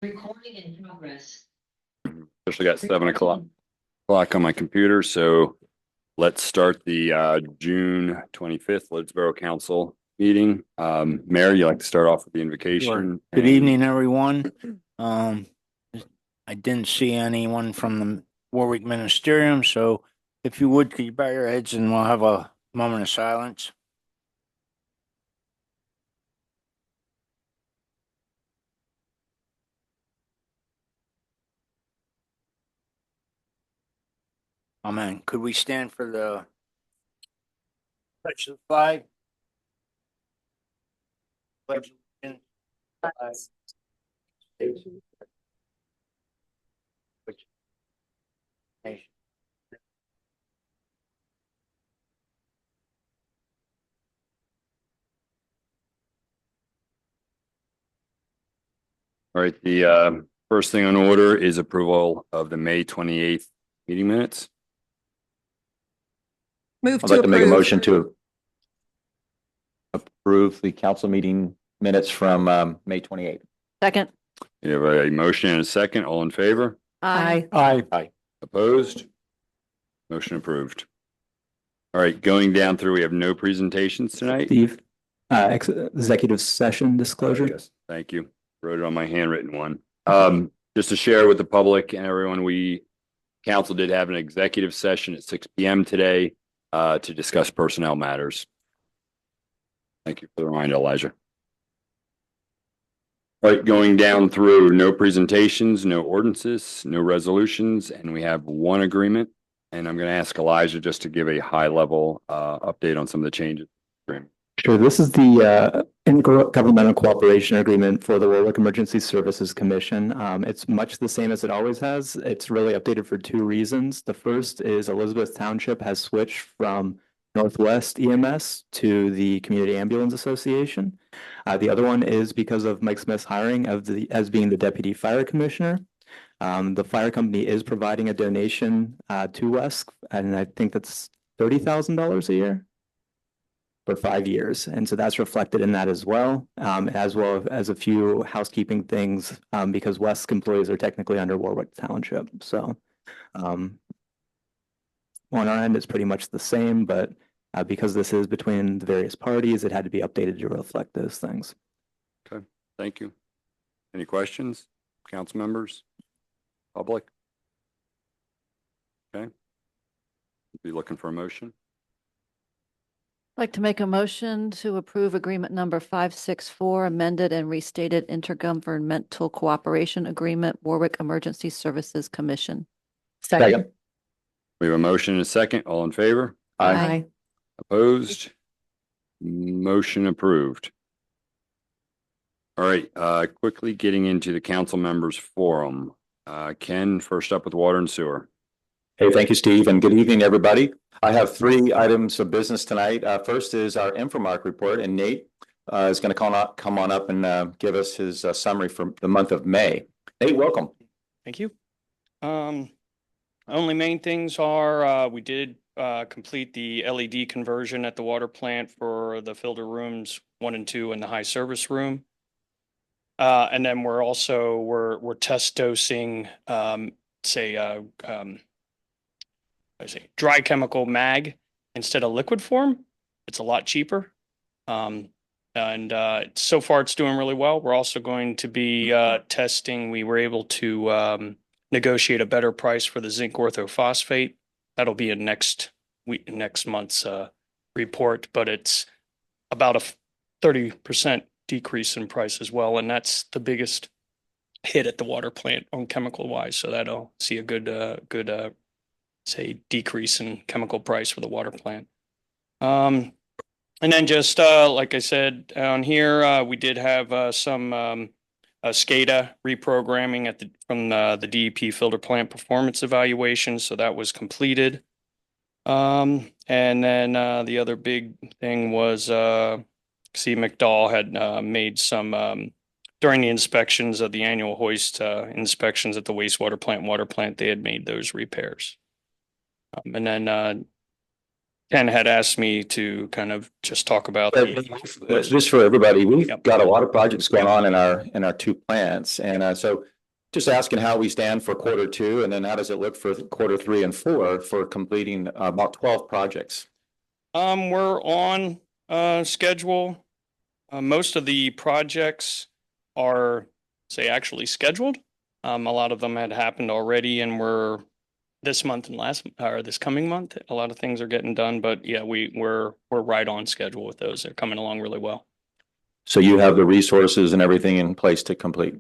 Recording in progress. Especially got 7 o'clock on my computer, so let's start the June 25th Lititz Borough Council meeting. Mayor, you like to start off with the invocation? Sure. Good evening, everyone. I didn't see anyone from the Warwick Ministerium, so if you would, could you bow your heads and we'll have a moment of silence. Amen. Could we stand for the pledge of the flag? Pledge allegiance to the flag. Which nation? All right, the first thing on order is approval of the May 28th meeting minutes. Move I'd to like to make a approve. motion to approve the council meeting minutes from May 28th. Second. You have a motion and a second. All in favor? Aye. Aye. Opposed? Motion approved. All right, going down through, we have no presentations tonight. Steve, executive session disclosure. Yes, thank you. Wrote it on my handwritten one. Just to share with the public and everyone, council did have an executive session at 6 p.m. today to discuss personnel matters. Thank you for the reminder, Elijah. All right, going down through, no presentations, no ordinances, no resolutions, and we have one agreement. And I'm going to ask Elijah just to give a high level update on some of the changes. Sure. This is the intergovernmental cooperation agreement for the Warwick Emergency Services Commission. It's much the same as it always has. It's really updated for two reasons. The first is Elizabeth Township has switched from Northwest EMS to the Community Ambulance Association. The other one is because of Mike Smith's hiring as being the deputy fire commissioner. The fire company is providing a donation to West, and I think that's $30,000 a year for 5 years. And so that's reflected in that as well as a few housekeeping things because West's employees are technically under Warwick Township. So on our end, it's pretty much the same, but because this is between the various parties, it had to be updated to reflect those things. Okay, thank you. Any questions, council members, public? Okay. Be looking for a motion. I'd like to make a motion to approve agreement number 564, amended and restated intergovernmental cooperation agreement, Warwick Emergency Services Commission. Second. We have a motion and a second. All in favor? Aye. Opposed? Motion approved. All right, quickly getting into the council members forum. Ken, first up with water and sewer. Hey, thank you, Steve, and good evening, everybody. I have 3 items of business tonight. First is our Infomark report, and Nate is going to come on up and give us his summary for the month of May. Nate, welcome. Thank you. Only main things are we did complete the LED conversion at the water plant for the filter rooms 1 and 2 and the high service room. And then we're test dosing dry chemical mag instead of liquid form. It's a lot cheaper. And so far it's doing really well. We're also going to be testing. We were able to negotiate a better price for the zinc orthophosphate. That'll be in next month's report, but it's about a 30% decrease in price as well. And that's the biggest hit at the water plant on chemical wise. So that'll see a good decrease in chemical price for the water plant. And then just like I said on here, we did have some SCADA reprogramming from the DEP filter plant performance evaluation. So that was completed. And then the other big thing was McDowell had made some during the inspections of the annual hoist inspections at the wastewater plant, water plant, they had made those repairs. And then Ken had asked me to kind of just talk about Just for everybody, we've Yep. got a lot of projects going on in our two plants. And so just asking how we stand for quarter two, and then how does it look for quarter three and four for completing about 12 projects? We're on schedule. Most of the projects are, say, actually scheduled. A lot of them had happened already and were this month and this coming month. A lot of things are getting done, but yeah, we're right on schedule with those. They're coming along really well. So you have the resources and everything in place to complete?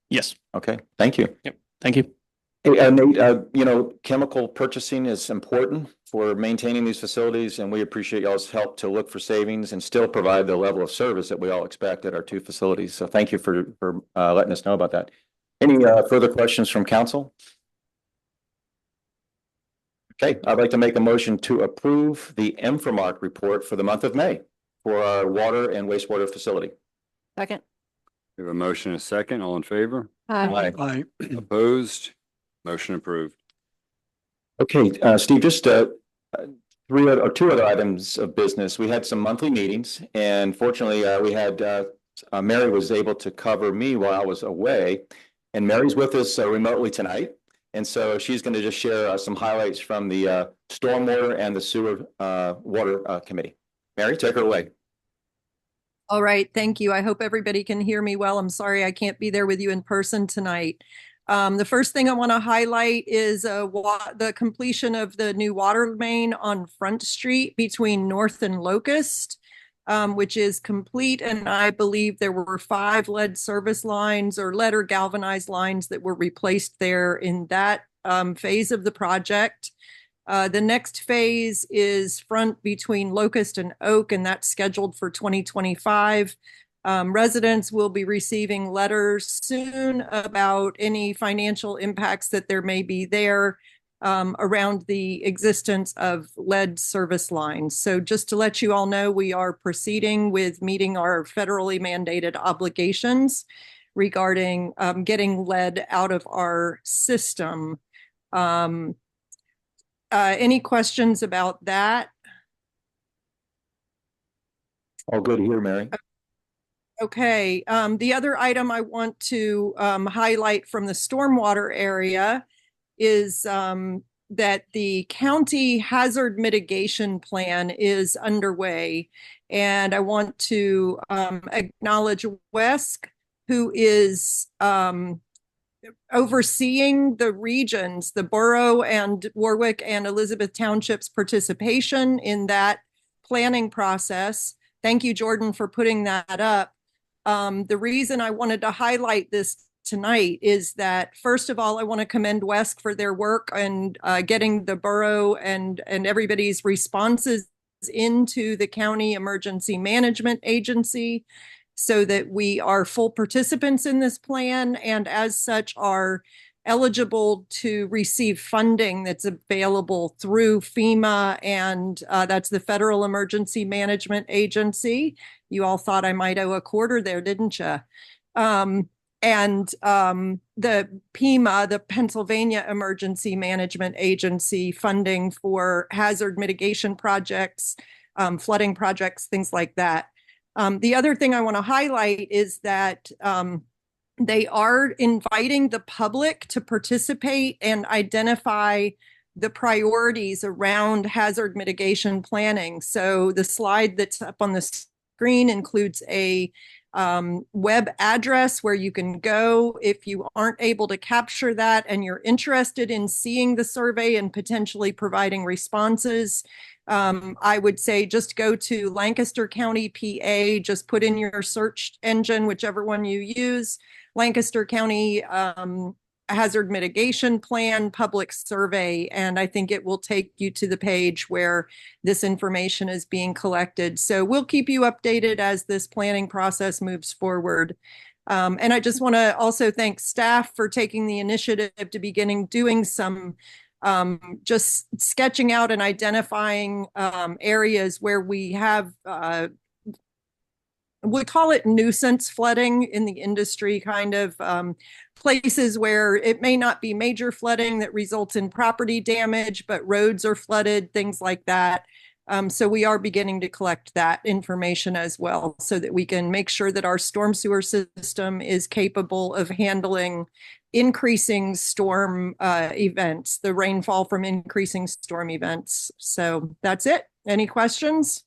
Yes. Okay, thank you. Yep. Thank you. Hey, Nate, chemical purchasing is important for maintaining these facilities, and we appreciate y'all's help to look for savings and still provide the level of service that we all expect at our two facilities. So thank you for letting us know about that. Any further questions from council? Okay, I'd like to make a motion to approve the Infomark report for the month of May for our water and wastewater facility. Second. We have a motion and a second. All in favor? Aye. Aye. Opposed? Motion approved. Okay, Steve, just two other items of business. We had some monthly meetings, and fortunately, we had Mary was able to cover me while I was away, and Mary's with us remotely tonight. And so she's going to just share some highlights from the stormwater and the sewer water committee. Mary, take her away. All right, thank you. I hope everybody can hear me well. I'm sorry I can't be there with you in person tonight. The first thing I want to highlight is the completion of the new water main on Front Street between North and Locust, which is complete. And I believe there were 5 lead service lines or lead or galvanized lines that were replaced there in that phase of the project. The next phase is front between Locust and Oak, and that's scheduled for 2025. Residents will be receiving letters soon about any financial impacts that there may be there around the existence of lead service lines. So just to let you all know, we are proceeding with meeting our federally mandated obligations regarding getting lead out of our system. Any questions about that? All good here, Mary. Okay. The other item I want to highlight from the stormwater area is that the county hazard mitigation plan is underway. And I want to acknowledge Wesk, who is overseeing the regions, the borough and Warwick and Elizabeth Township's participation in that planning process. Thank you, Jordan, for putting that up. The reason I wanted to highlight this tonight is that, first of all, I want to commend Wesk for their work and getting the borough and everybody's responses into the county emergency management agency so that we are full participants in this plan and as such are eligible to receive funding that's available through FEMA, and that's the Federal Emergency Management Agency. You all thought I might owe a quarter there, didn't you? The PEMA, the Pennsylvania Emergency Management Agency, funding for hazard mitigation projects, flooding projects, things like that. The other thing I want to highlight is that they are inviting the public to participate and identify the priorities around hazard mitigation planning. So the slide that's up on the screen includes a web address where you can go if you aren't able to capture that and you're interested in seeing the survey and potentially providing responses. I would say just go to Lancaster County, PA, just put in your search engine, whichever one you use, Lancaster County Hazard Mitigation Plan Public Survey, and I think it will take you to the page where this information is being collected. So we'll keep you updated as this planning process moves forward. And I just want to also thank staff for taking the initiative to beginning doing some just sketching out and identifying areas where we have we call it nuisance flooding in the industry, kind of places where it may not be major flooding that results in property damage, but roads are flooded, things like that. So we are beginning to collect that information as well so that we can make sure that our storm sewer system is capable of handling increasing storm events, the rainfall from increasing storm events. So that's it. Any questions?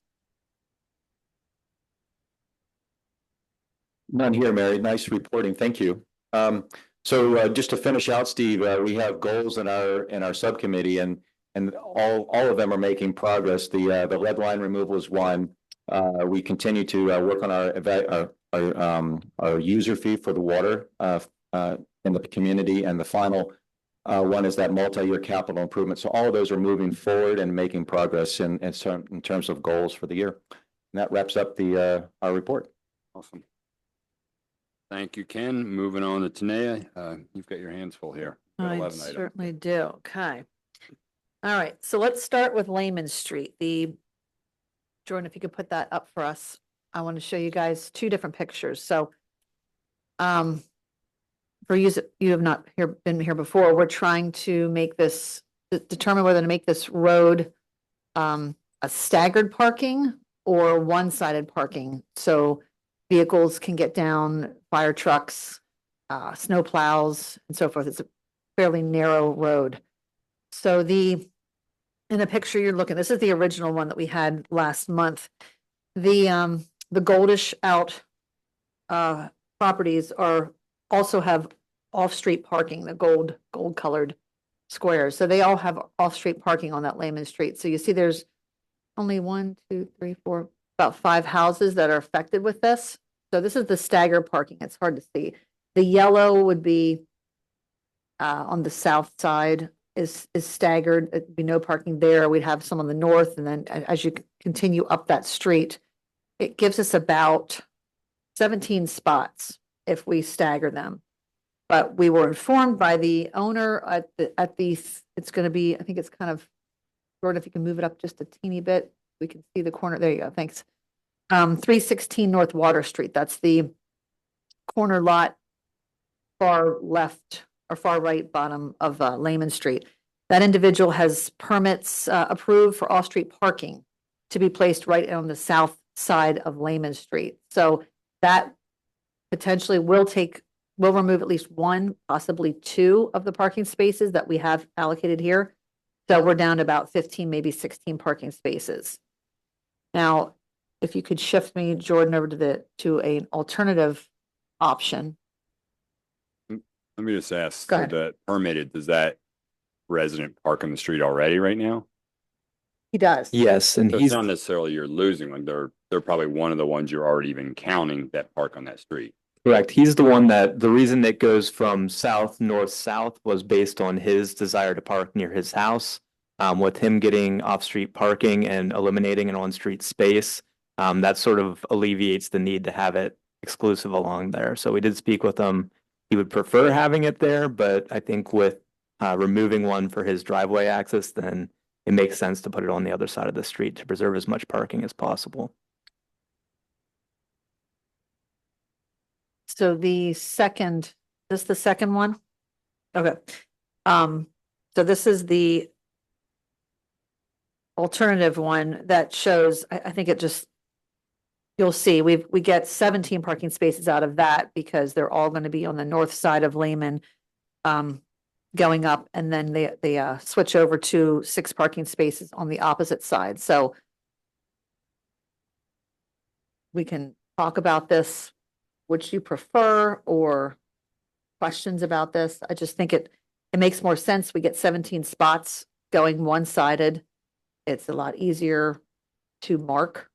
None here, Mary. Nice reporting. Thank you. So just to finish out, Steve, we have goals in our subcommittee, and all of them are making progress. The lead line removal is one. We continue to work on our user fee for the water in the community, and the final one is that multi-year capital improvement. So all of those are moving forward and making progress in terms of goals for the year. And that wraps up our report. Awesome. Thank you, Ken. Moving on to Tanea. You've got your hands full here. Got I 11 items. certainly do. Okay. All right. So let's start with Layman Street. Jordan, if you could put that up for us. I want to show you guys two different pictures. So, for you have not been here before, we're trying to make this, determine whether to make this road a staggered parking or one-sided parking. So vehicles can get down, fire trucks, snow plows, and so forth. It's a fairly narrow road. So in the picture you're looking, this is the original one that we had last month. The goldish out properties also have off-street parking, the gold colored squares. So they all have off-street parking on that Layman Street. So you see there's only 1, 2, 3, 4, about 5 houses that are affected with this. So this is the stagger parking. It's hard to see. The yellow would be on the south side is staggered. It'd be no parking there. We'd have some on the north. And then as you continue up that street, it gives us about 17 spots if we stagger them. But we were informed by the owner it's going to be, I think it's kind of, Jordan, if you can move it up just a teeny bit, we can see the corner. There you go. Thanks. 316 North Water Street. That's the corner lot, far left or far right bottom of Layman Street. That individual has permits approved for off-street parking to be placed right on the south side of Layman Street. So that potentially will remove at least 1, possibly 2 of the parking spaces that we have allocated here. So we're down to about 15, maybe 16 parking spaces. Now, if you could shift me, Jordan, over to an alternative option. Let me just ask, Go so ahead. the permitted, does that resident park on the street already right now? He does. Yes, and So it's he's, not necessarily you're losing, like they're probably one of the ones you're already even counting that park on that street. correct. He's the one the reason it goes from south, north, south was based on his desire to park near his house. With him getting off-street parking and eliminating an on-street space, that sort of alleviates the need to have it exclusive along there. So we did speak with him. He would prefer having it there, but I think with removing one for his driveway access, then it makes sense to put it on the other side of the street to preserve as much parking as possible. So the second one? Okay. So this is the alternative one that shows, I think it just, you'll see, we get 17 parking spaces out of that because they're all going to be on the north side of Layman, going up, and then they switch over to 6 parking spaces on the opposite side. So we can talk about this. Would you prefer, or questions about this? I just think it makes more sense. We get 17 spots going one-sided. It's a lot easier to mark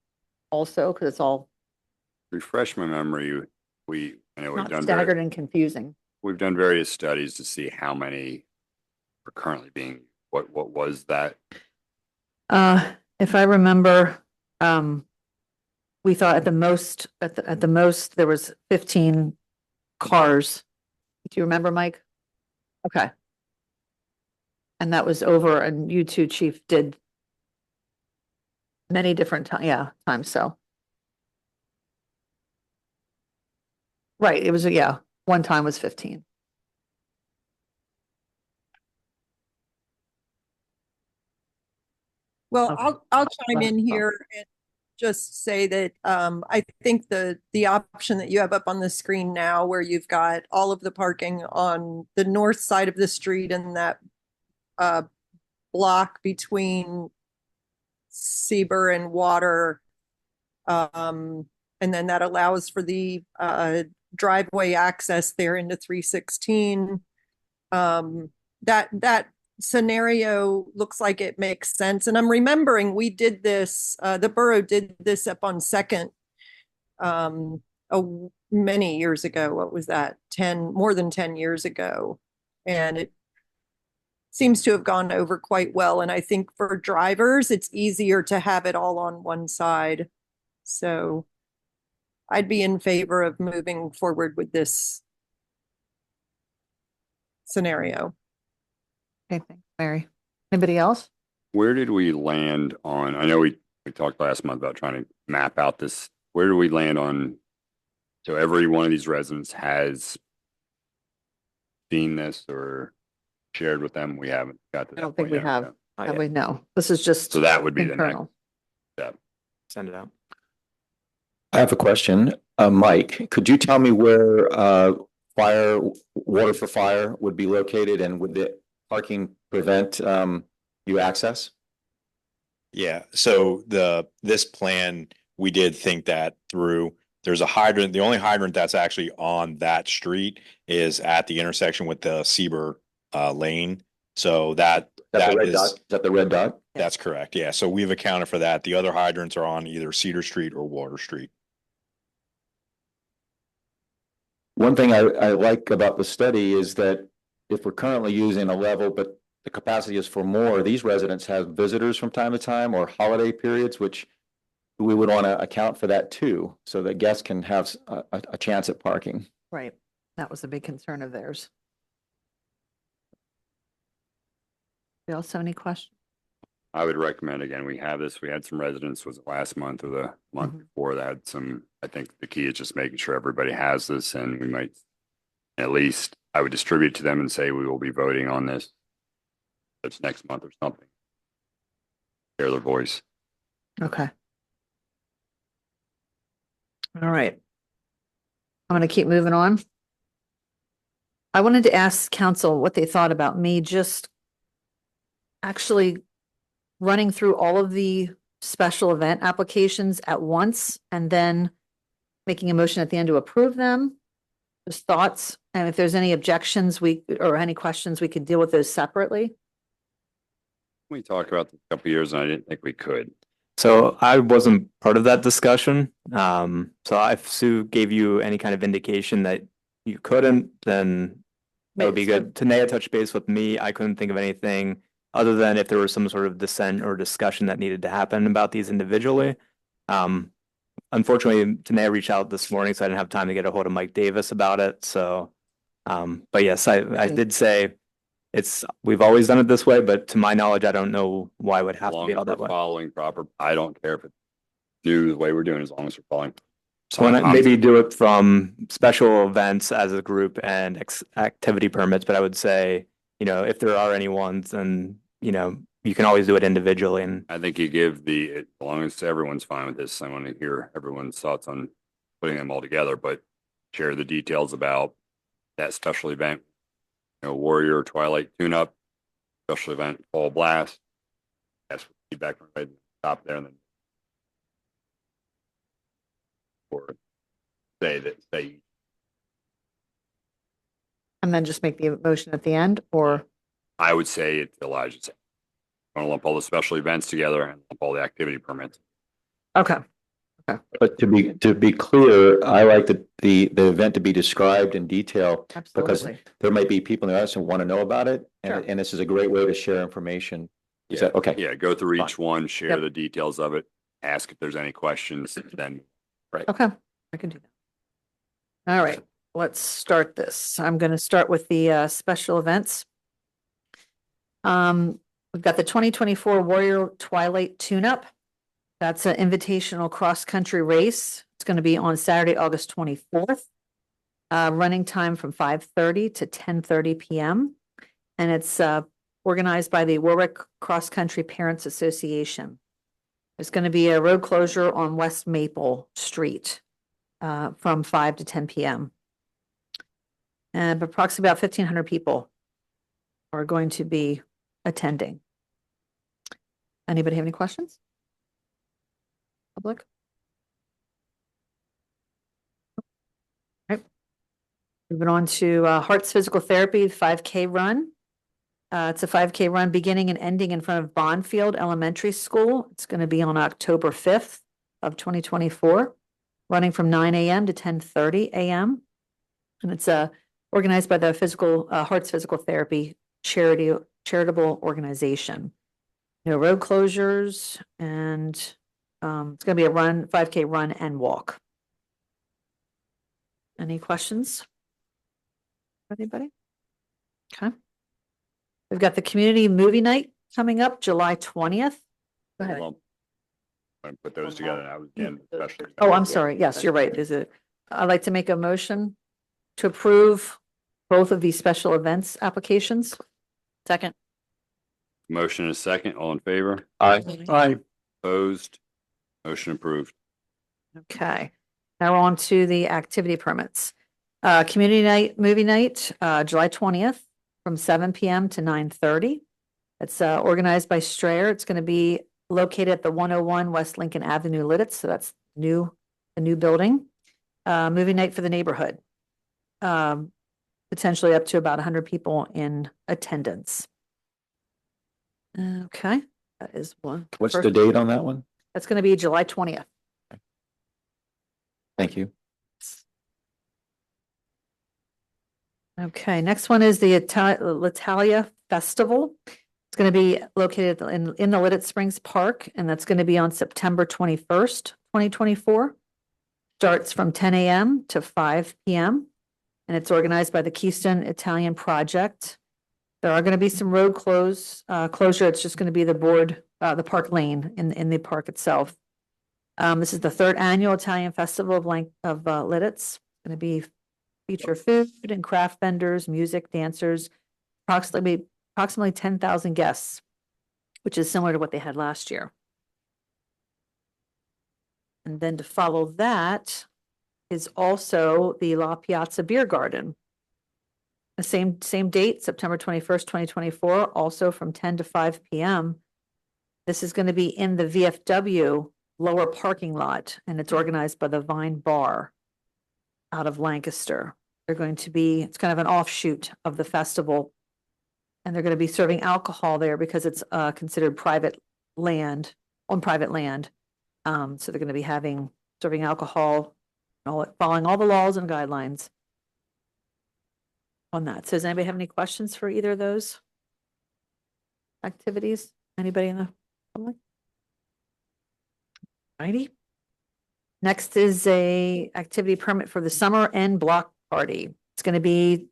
also because it's all Refresh my memory. I know not staggered and confusing. we've done various studies to see how many are currently being, what was that? If I remember, we thought at the most there was 15 cars. Do you remember, Mike? Okay. And that was over, and you two, Chief, did many different times, so. Right, it was, one time was 15. Well, Okay. I'll chime in here and just say that I think the option that you have up on the screen now, where you've got all of the parking on the north side of the street and that block between Seaber and Water, and then that allows for the driveway access there into 316. That scenario looks like it makes sense. And I'm remembering we did this, the borough did this up on Second many years ago. What was that? More than 10 years ago. And it seems to have gone over quite well. And I think for drivers, it's easier to have it all on one side. So I'd be in favor of moving forward with this scenario. Okay, thanks, Mary. Anybody else? Where did we land on, I know we talked last month about trying to map out this, where do we land on? So every one of these residents has seen this or shared with them? We haven't got to that I don't think point we yet. have. Okay. Have we? No, this is just So that would be the next internal. step. Send it out. I have a question. Mike, could you tell me where water for fire would be located, and would the parking prevent you access? Yeah, so this plan, we did think that through. There's a hydrant. The only hydrant that's actually on that street is at the intersection with the Seaber lane. So that the red is, dot? Is that the red dot? that's correct. Yeah, so we've accounted for that. The other hydrants are on either Cedar Street or Water Street. One thing I like about the study is that if we're currently using a level, but the capacity is for more, these residents have visitors from time to time or holiday periods, which we would want to account for that too, so that guests can have a chance at parking. Right. That was a big concern of theirs. You also have any questions? I would recommend, again, we have this, we had some residents, was it last month or the month before that had some, I think the key is just making sure everybody has this, and we might, at least, I would distribute to them and say, we will be voting on this. It's next month or something. Hear their voice. Okay. All right. I'm going to keep moving on. I wanted to ask council what they thought about me just actually running through all of the special event applications at once and then making a motion at the end to approve them. Just thoughts, and if there's any objections or any questions, we could deal with those separately. We talked about this a couple of years and I didn't think we could. So I wasn't part of that discussion. So if Sue gave you any kind of indication that you couldn't, then that would be good. Tanea touched base with me. I couldn't think of anything other than if there was some sort of dissent or discussion that needed to happen about these individually. Unfortunately, Tanea reached out this morning, so I didn't have time to get a hold of Mike Davis about it. So, but yes, I did say we've always done it this way, but to my knowledge, I don't know why it would have to be all that way. Following proper, I don't care if it's new the way we're doing, as long as we're following. So maybe do it from special events as a group and activity permits, but I would say, if there are any ones, then, you can always do it individually. And I think you give as long as everyone's fine with this, I want to hear everyone's thoughts on putting them all together, but share the details about that special event, Warrior Twilight Tune-Up, special event, Fall Blast. That's feedback from right at the top there, and then or say And then just make the motion at the end, or? I would say it's Elijah's. I want to lump all the special events together and lump all the activity permits. Okay. But to be clear, I like the event to be described in detail, because Absolutely. there might be people in the audience who want to know about it, Sure. and this is a great way to share information. Is that okay? Yeah, go through each one, share Yep. the details of it, ask if there's any questions, then Okay, I can do that. All right, let's start this. I'm going to start with the special events. We've got the 2024 Warrior Twilight Tune-Up. That's an invitational cross-country race. It's going to be on Saturday, August 24th. Running time from 5:30 to 10:30 p.m. And it's organized by the Warwick Cross Country Parents Association. There's going to be a road closure on West Maple Street from 5 to 10 p.m. And approximately about 1,500 people are going to be attending. Anybody have any questions? Public? Moving on to Hearts Physical Therapy 5K run. It's a 5K run beginning and ending in front of Bondfield Elementary School. It's going to be on October 5th of 2024, running from 9 a.m. to 10:30 a.m. And it's organized by the Hearts Physical Therapy charitable organization. No road closures, and it's going to be a 5K run and walk. Any questions? Anybody? Okay. We've got the community movie night coming up July 20th. Go ahead. Well, I put those together. I was again, especially. Oh, I'm sorry. Yes, you're right. I'd like to make a motion to approve both of these special events applications. Second. Motion is second. All in favor? Aye. Opposed? Motion approved. Okay. Now we're on to the activity permits. Community night, movie night, July 20th from 7 p.m. to 9:30. It's organized by Strayer. It's going to be located at the 101 West Lincoln Avenue, Lititz. So that's a new building. Movie night for the neighborhood. Potentially up to about 100 people in attendance. Okay, that is one. What's the date on that one? That's going to be July 20th. Thank you. Okay, next one is the L'Italia Festival. It's going to be located in the Lititz Springs Park, and that's going to be on September 21st, 2024. Starts from 10 a.m. to 5 p.m. and it's organized by the Keystone Italian Project. There are going to be some road closure. It's just going to be the park lane in the park itself. This is the third annual Italian Festival of Lititz. It's going to feature food and craft vendors, music, dancers, approximately 10,000 guests, which is similar to what they had last year. And then to follow that is also the La Piazza Beer Garden. The same date, September 21st, 2024, also from 10 to 5 p.m. This is going to be in the VFW lower parking lot, and it's organized by the Vine Bar out of Lancaster. It's kind of an offshoot of the festival, and they're going to be serving alcohol there because it's considered private land. So they're going to be serving alcohol, following all the laws and guidelines on that. So does anybody have any questions for either of those activities? Anybody in the public? Righty. Next is a activity permit for the summer end block party. It's going to be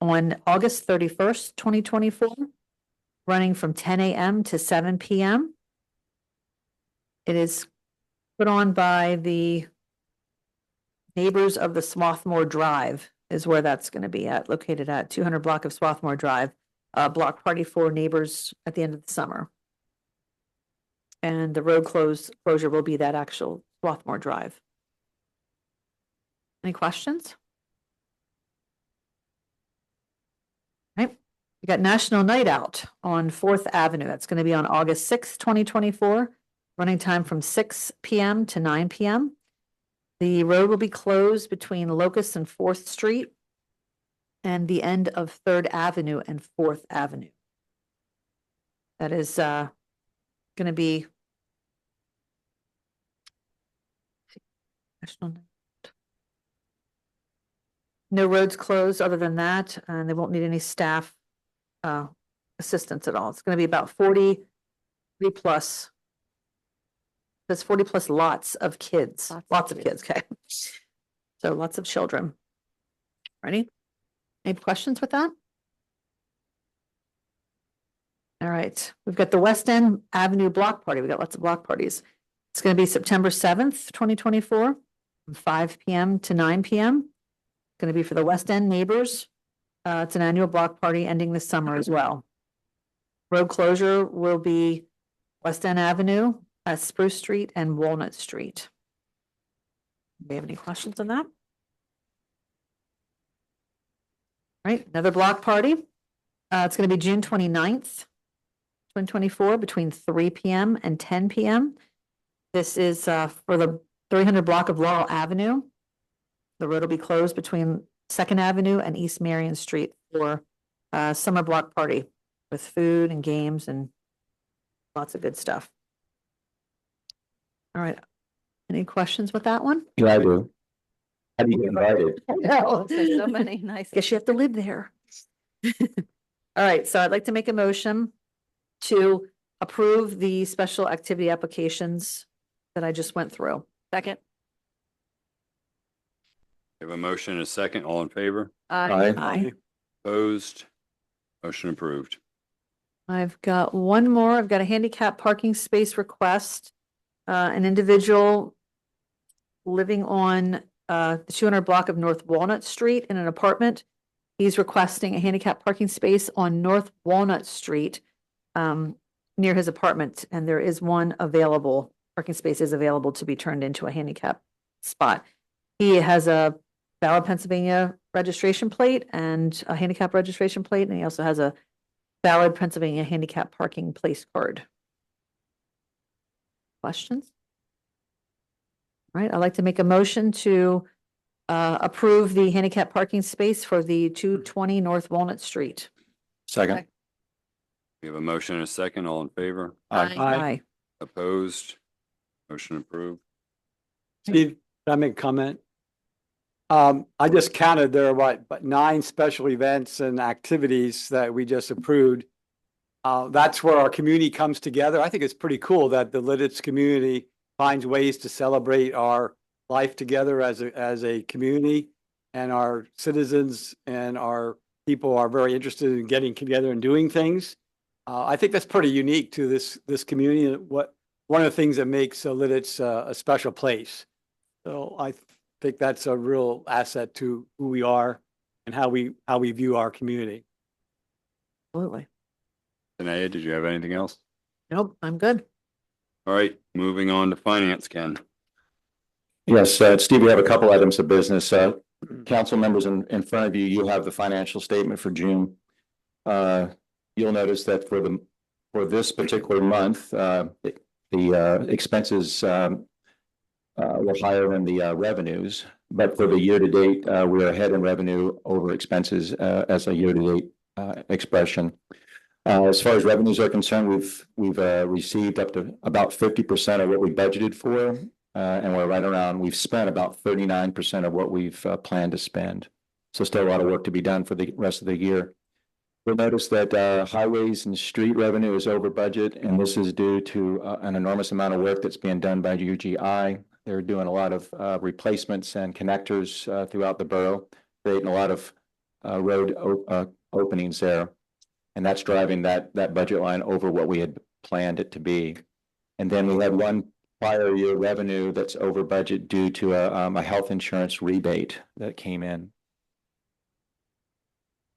on August 31st, 2024, running from 10 a.m. to 7 p.m. It is put on by the neighbors of the Swarthmore Drive is where that's going to be located at 200 block of Swarthmore Drive, block party for neighbors at the end of the summer. And the road closure will be that actual Swarthmore Drive. Any questions? Right. We got National Night Out on 4th Avenue. That's going to be on August 6th, 2024, running time from 6 p.m. to 9 p.m. The road will be closed between Locust and 4th Street and the end of 3rd Avenue and 4th Avenue. That is going to be National Night. No roads closed other than that, and they won't need any staff assistance at all. It's going to be about 40 plus. There's 40 plus lots of kids. Lots of kids, okay. So lots of children. Ready? Any questions with that? All right. We've got the West End Avenue block party. We've got lots of block parties. It's going to be September 7th, 2024, from 5 p.m. to 9 p.m. Going to be for the West End neighbors. It's an annual block party ending this summer as well. Road closure will be West End Avenue, Spruce Street and Walnut Street. Do you have any questions on that? Right, another block party. It's going to be June 29th, 2024, between 3 p.m. and 10 p.m. This is for the 300 block of Laurel Avenue. The road will be closed between 2nd Avenue and East Marion Street for a summer block party with food and games and lots of good stuff. All right. Any questions with that one? Yeah, I do. How do you get invited? No. There's so many nice. Guess you have to live there. All right, so I'd like to make a motion to approve the special activity applications that I just went through. Second. We have a motion and a second. All in favor? Aye. Aye. Opposed? Motion approved. I've got one more. I've got a handicap parking space request. An individual living on the 200 block of North Walnut Street in an apartment. He's requesting a handicap parking space on North Walnut Street near his apartment, and there is one available. Parking space is available to be turned into a handicap spot. He has a valid Pennsylvania registration plate and a handicap registration plate, and he also has a valid Pennsylvania handicap parking place card. Questions? All right, I'd like to make a motion to approve the handicap parking space for the 220 North Walnut Street. Second. We have a motion and a second. All in favor? Aye. Opposed? Motion approved. Steve, can I make a comment? I just counted there are but 9 special events and activities that we just approved. That's where our community comes together. I think it's pretty cool that the Lititz community finds ways to celebrate our life together as a community, and our citizens and our people are very interested in getting together and doing things. I think that's pretty unique to this community. One of the things that makes Lititz a special place. So I think that's a real asset to who we are and how we view our community. Absolutely. Danae, did you have anything else? Nope, I'm good. All right, moving on to finance, Ken. Yes, Steve, we have a couple items of business. Council members in front of you, you'll have the financial statement for June. You'll notice that for this particular month, the expenses were higher than the revenues, but for the year to date, we're ahead in revenue over expenses as a year to date expression. As far as revenues are concerned, we've received up to about 50% of what we budgeted for, and we've spent about 39% of what we've planned to spend. So still a lot of work to be done for the rest of the year. You'll notice that highways and street revenue is over budget, and this is due to an enormous amount of work that's being done by UGI. They're doing a lot of replacements and connectors throughout the borough, creating a lot of road openings there. And that's driving that budget line over what we had planned it to be. And then we had one prior year revenue that's over budget due to a health insurance rebate that came in.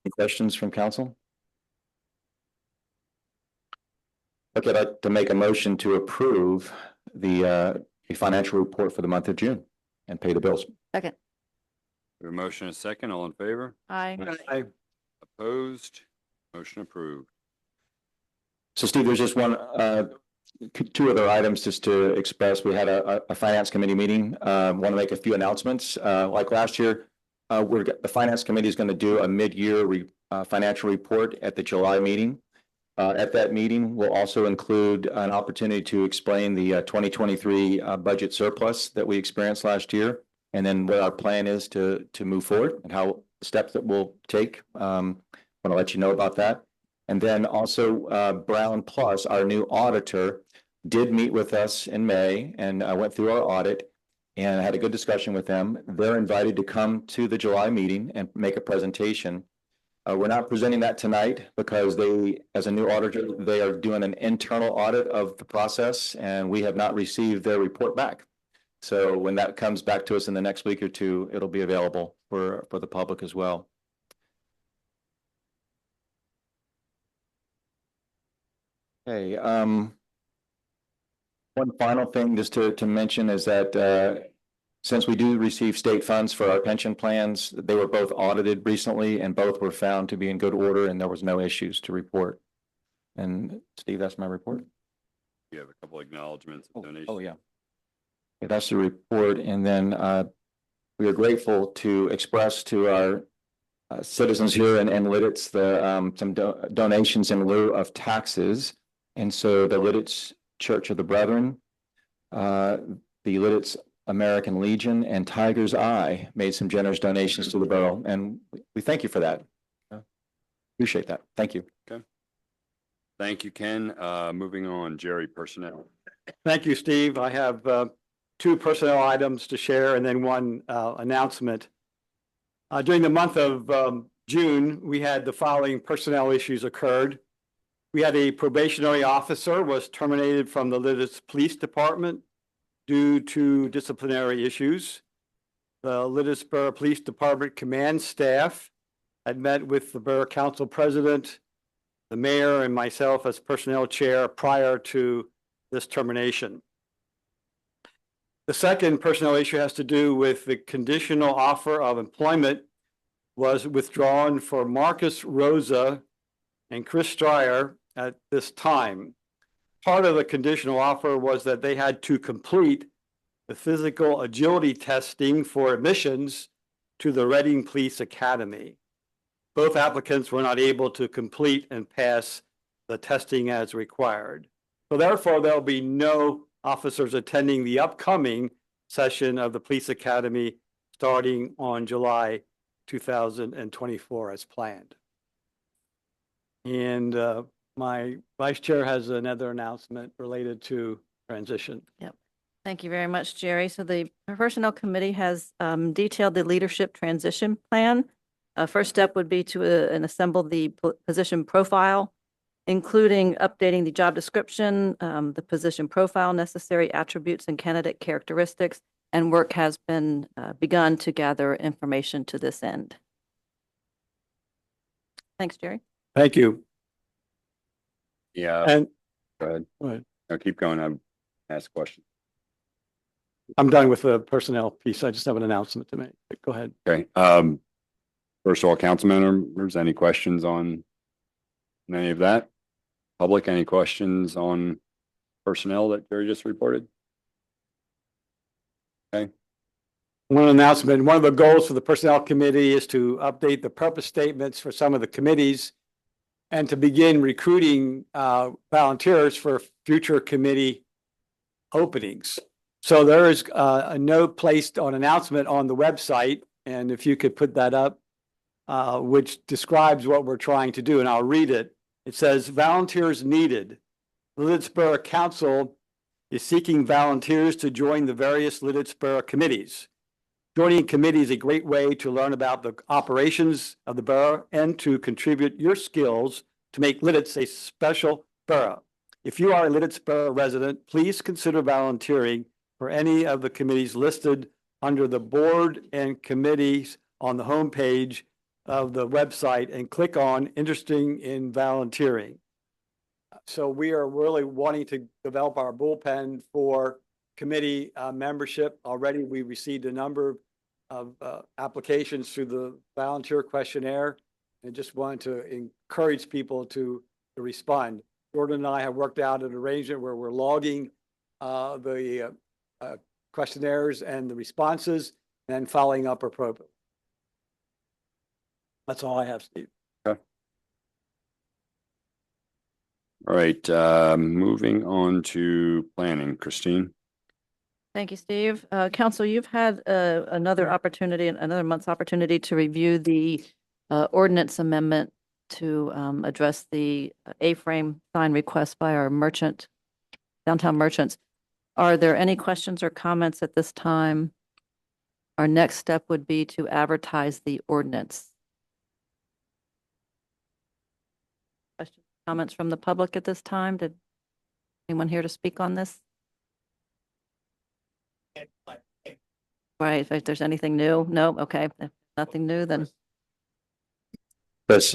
Any questions from council? Okay, I'd like to make a motion to approve the financial report for the month of June and pay the bills. Second. We have a motion and a second. All in favor? Aye. Opposed? Motion approved. So Steve, there's just two other items just to express. We had a finance committee meeting. Want to make a few announcements. Like last year, the finance committee is going to do a mid-year financial report at the July meeting. At that meeting, we'll also include an opportunity to explain the 2023 budget surplus that we experienced last year, and then what our plan is to move forward and how steps that we'll take. I want to let you know about that. And then also Brown Plus, our new auditor, did meet with us in May and went through our audit and had a good discussion with them. They're invited to come to the July meeting and make a presentation. We're not presenting that tonight because as a new auditor, they are doing an internal audit of the process, and we have not received their report back. So when that comes back to us in the next week or two, it'll be available for the public as well. Okay, one final thing just to mention is that since we do receive state funds for our pension plans, they were both audited recently and both were found to be in good order and there was no issues to report. And Steve, that's my report. You have a couple acknowledgements of donations. Oh, yeah. Yeah, that's the report. And then we are grateful to express to our citizens here in Lititz some donations in lieu of taxes. And so the Lititz Church of the Brethren, the Lititz American Legion, and Tiger's Eye made some generous donations to the borough, and we thank you for that. Appreciate that. Thank you. Okay. Thank you, Ken. Moving on, Jerry, personnel. Thank you, Steve. I have two personnel items to share and then one announcement. During the month of June, we had the following personnel issues occurred. We had a probationary officer was terminated from the Lititz Police Department due to disciplinary issues. The Lititz Borough Police Department command staff had met with the Borough Council President, the mayor, and myself as personnel chair prior to this termination. The second personnel issue has to do with the conditional offer of employment was withdrawn for Marcus Rosa and Chris Stryer at this time. Part of the conditional offer was that they had to complete the physical agility testing for admissions to the Reading Police Academy. Both applicants were not able to complete and pass the testing as required. So therefore, there'll be no officers attending the upcoming session of the Police Academy starting on July 2024 as planned. And my vice chair has another announcement related to transition. Yep. Thank you very much, Jerry. So the Personnel Committee has detailed the leadership transition plan. First step would be to assemble the position profile, including updating the job description, the position profile, necessary attributes and candidate characteristics, and work has been begun to gather information to this end. Thanks, Jerry. Thank you. Yeah. And Go ahead. go ahead. No, keep going. I'll ask questions. I'm done with the personnel piece. I just have an announcement to make. Go ahead. Okay. First of all, council members, any questions on any of that? Public, any questions on personnel that Jerry just reported? Okay. One announcement, one of the goals for the Personnel Committee is to update the purpose statements for some of the committees and to begin recruiting volunteers for future committee openings. So there is a note placed on announcement on the website, and if you could put that up, which describes what we're trying to do, and I'll read it. It says, volunteers needed. The Lititz Borough Council is seeking volunteers to join the various Lititz Borough committees. Joining a committee is a great way to learn about the operations of the borough and to contribute your skills to make Lititz a special borough. If you are a Lititz Borough resident, please consider volunteering for any of the committees listed under the board and committees on the homepage of the website and click on interesting in volunteering. So we are really wanting to develop our bullpen for committee membership. Already we received a number of applications through the volunteer questionnaire and just wanted to encourage people to respond. Jordan and I have worked out an arrangement where we're logging the questionnaires and the responses and following up appropriately. That's all I have, Steve. Okay. All right, moving on to planning, Christine. Thank you, Steve. Council, you've had another month's opportunity to review the ordinance amendment to address the A-frame sign request by our downtown merchants. Are there any questions or comments at this time? Our next step would be to advertise the ordinance. Questions, comments from the public at this time? Did anyone here to speak on this? Right, if there's anything new? No, okay, if nothing new, then. This,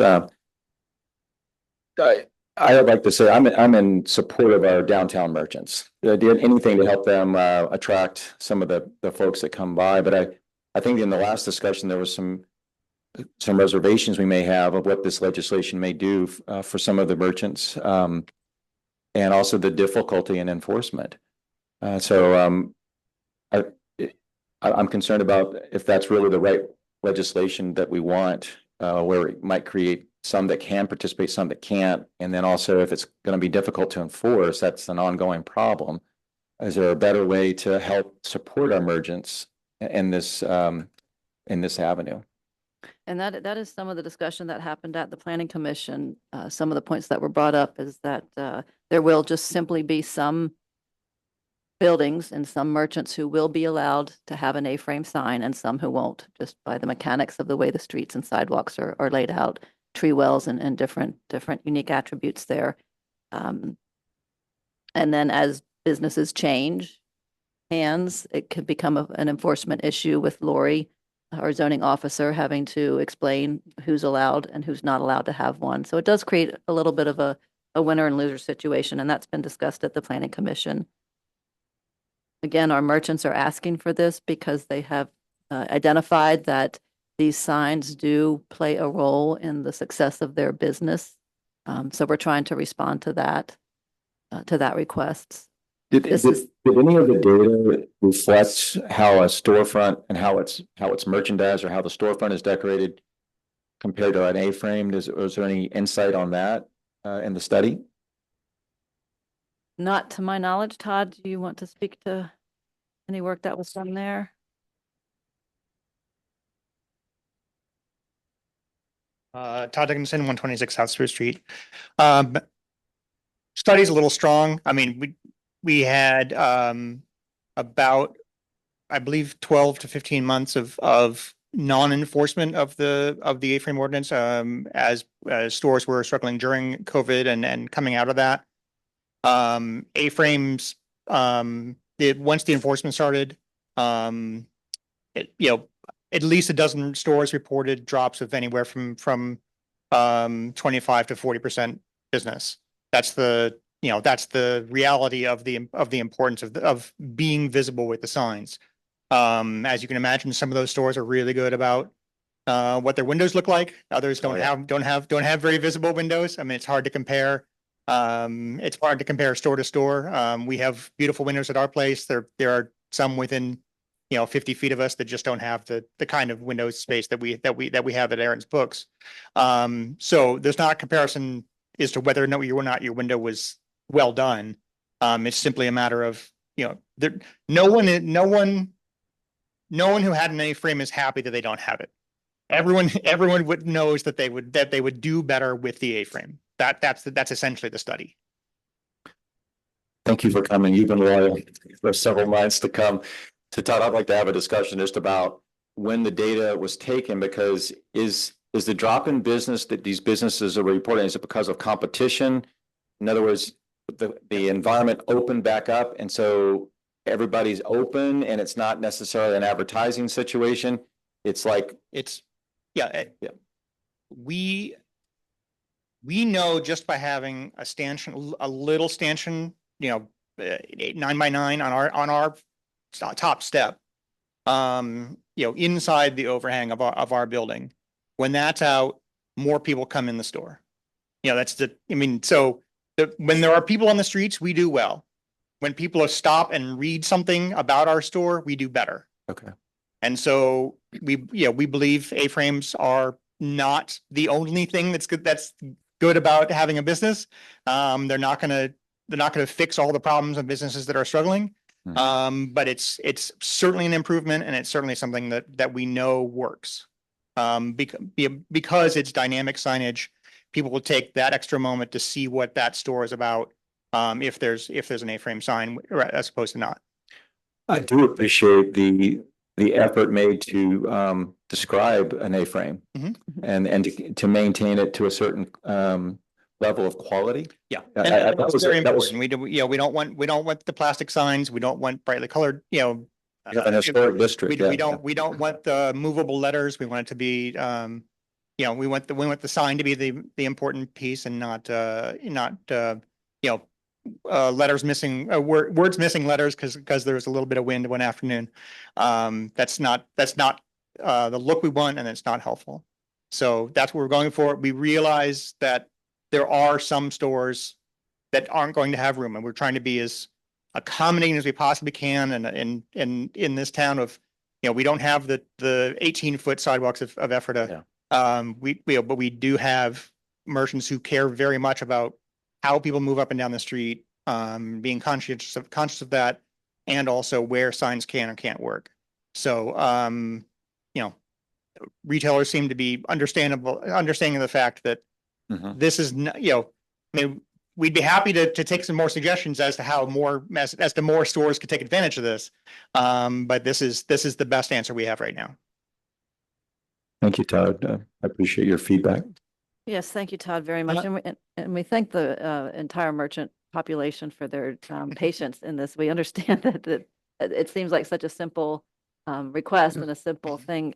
I would like to say I'm in support of our downtown merchants. Did anything to help them attract some of the folks that come by. But I think in the last discussion, there was some reservations we may have of what this legislation may do for some of the merchants, and also the difficulty in enforcement. I'm concerned about if that's really the right legislation that we want, where it might create some that can participate, some that can't. And then also if it's going to be difficult to enforce, that's an ongoing problem. Is there a better way to help support our merchants in this avenue? And that is some of the discussion that happened at the planning commission. Some of the points that were brought up is that there will just simply be some buildings and some merchants who will be allowed to have an A-frame sign and some who won't, just by the mechanics of the way the streets and sidewalks are laid out, tree wells and different unique attributes there. And then as businesses change hands, it could become an enforcement issue with Lori, our zoning officer, having to explain who's allowed and who's not allowed to have one. So it does create a little bit of a winner and loser situation, and that's been discussed at the planning commission. Again, our merchants are asking for this because they have identified that these signs do play a role in the success of their business. So we're trying to respond to that request. Did any of the data reflect how a storefront and how it's merchandised or how the storefront is decorated compared to an A-frame? Was there any insight on that in the study? Not to my knowledge. Todd, do you want to speak to any work that was done there? Todd Dickinson, 126 South Spruce Street. Study's a little strong. I mean, we had about, I believe, 12 to 15 months of non-enforcement of the A-frame ordinance as stores were struggling during COVID and coming out of that. A-frames, once the enforcement started, at least a dozen stores reported drops of anywhere from 25 to 40% business. That's the reality of the importance of being visible with the signs. As you can imagine, some of those stores are really good about what their windows look like. Others don't have very visible windows. I mean, it's hard to compare. It's hard to compare store to store. We have beautiful windows at our place. There are some within 50 feet of us that just don't have the kind of window space that we have at Aaron's Books. So there's not a comparison as to whether or not your window was well done. It's simply a matter of no one who had an A-frame is happy that they don't have it. Everyone knows that they would do better with the A-frame. That's essentially the study. Thank you for coming. You've been loyal for several months to come. To Todd, I'd like to have a discussion just about when the data was taken, because is the drop in business that these businesses are reporting, is it because of competition? In other words, the environment opened back up and so everybody's open and it's not necessarily an advertising situation. We know just by having a little stanchion, 9x9 on our top step, inside the overhang of our building. When that's out, more people come in the store. When there are people on the streets, we do well. When people stop and read something about our store, we do better. Okay. And so we believe A-frames are not the only thing that's good about having a business. They're not going to fix all the problems of businesses that are struggling. Mm-hmm. But it's certainly an improvement, and it's certainly something that we know works. Because it's dynamic signage, people will take that extra moment to see what that store is about. If there's an A-frame sign as opposed to not. I do appreciate the effort made to describe an A-frame, mm-hmm. and to maintain it to a certain level of quality. Yeah, that's very important. We don't want the plastic signs. We don't want brightly colored. An historic district. We don't want the movable letters. We want it to be we want the sign to be the important piece and not letters missing, words missing letters because there was a little bit of wind one afternoon. That's not the look we want, and it's not helpful. So that's what we're going for. We realize that there are some stores that aren't going to have room, and we're trying to be as accommodating as we possibly can. And in this town of, we don't have the 18-foot sidewalks of Ephrata. But we do have merchants who care very much about how people move up and down the street, being conscious of that, and also where signs can or can't work. So, retailers seem to be understanding of the fact that this is, we'd be happy to take some more suggestions as to how as to more stores could take advantage of this. But this is the best answer we have right now. Thank you, Todd. I appreciate your feedback. Yes, thank you, Todd, very much. And we thank the entire merchant population for their patience in this. We understand that it seems like such a simple request and a simple thing,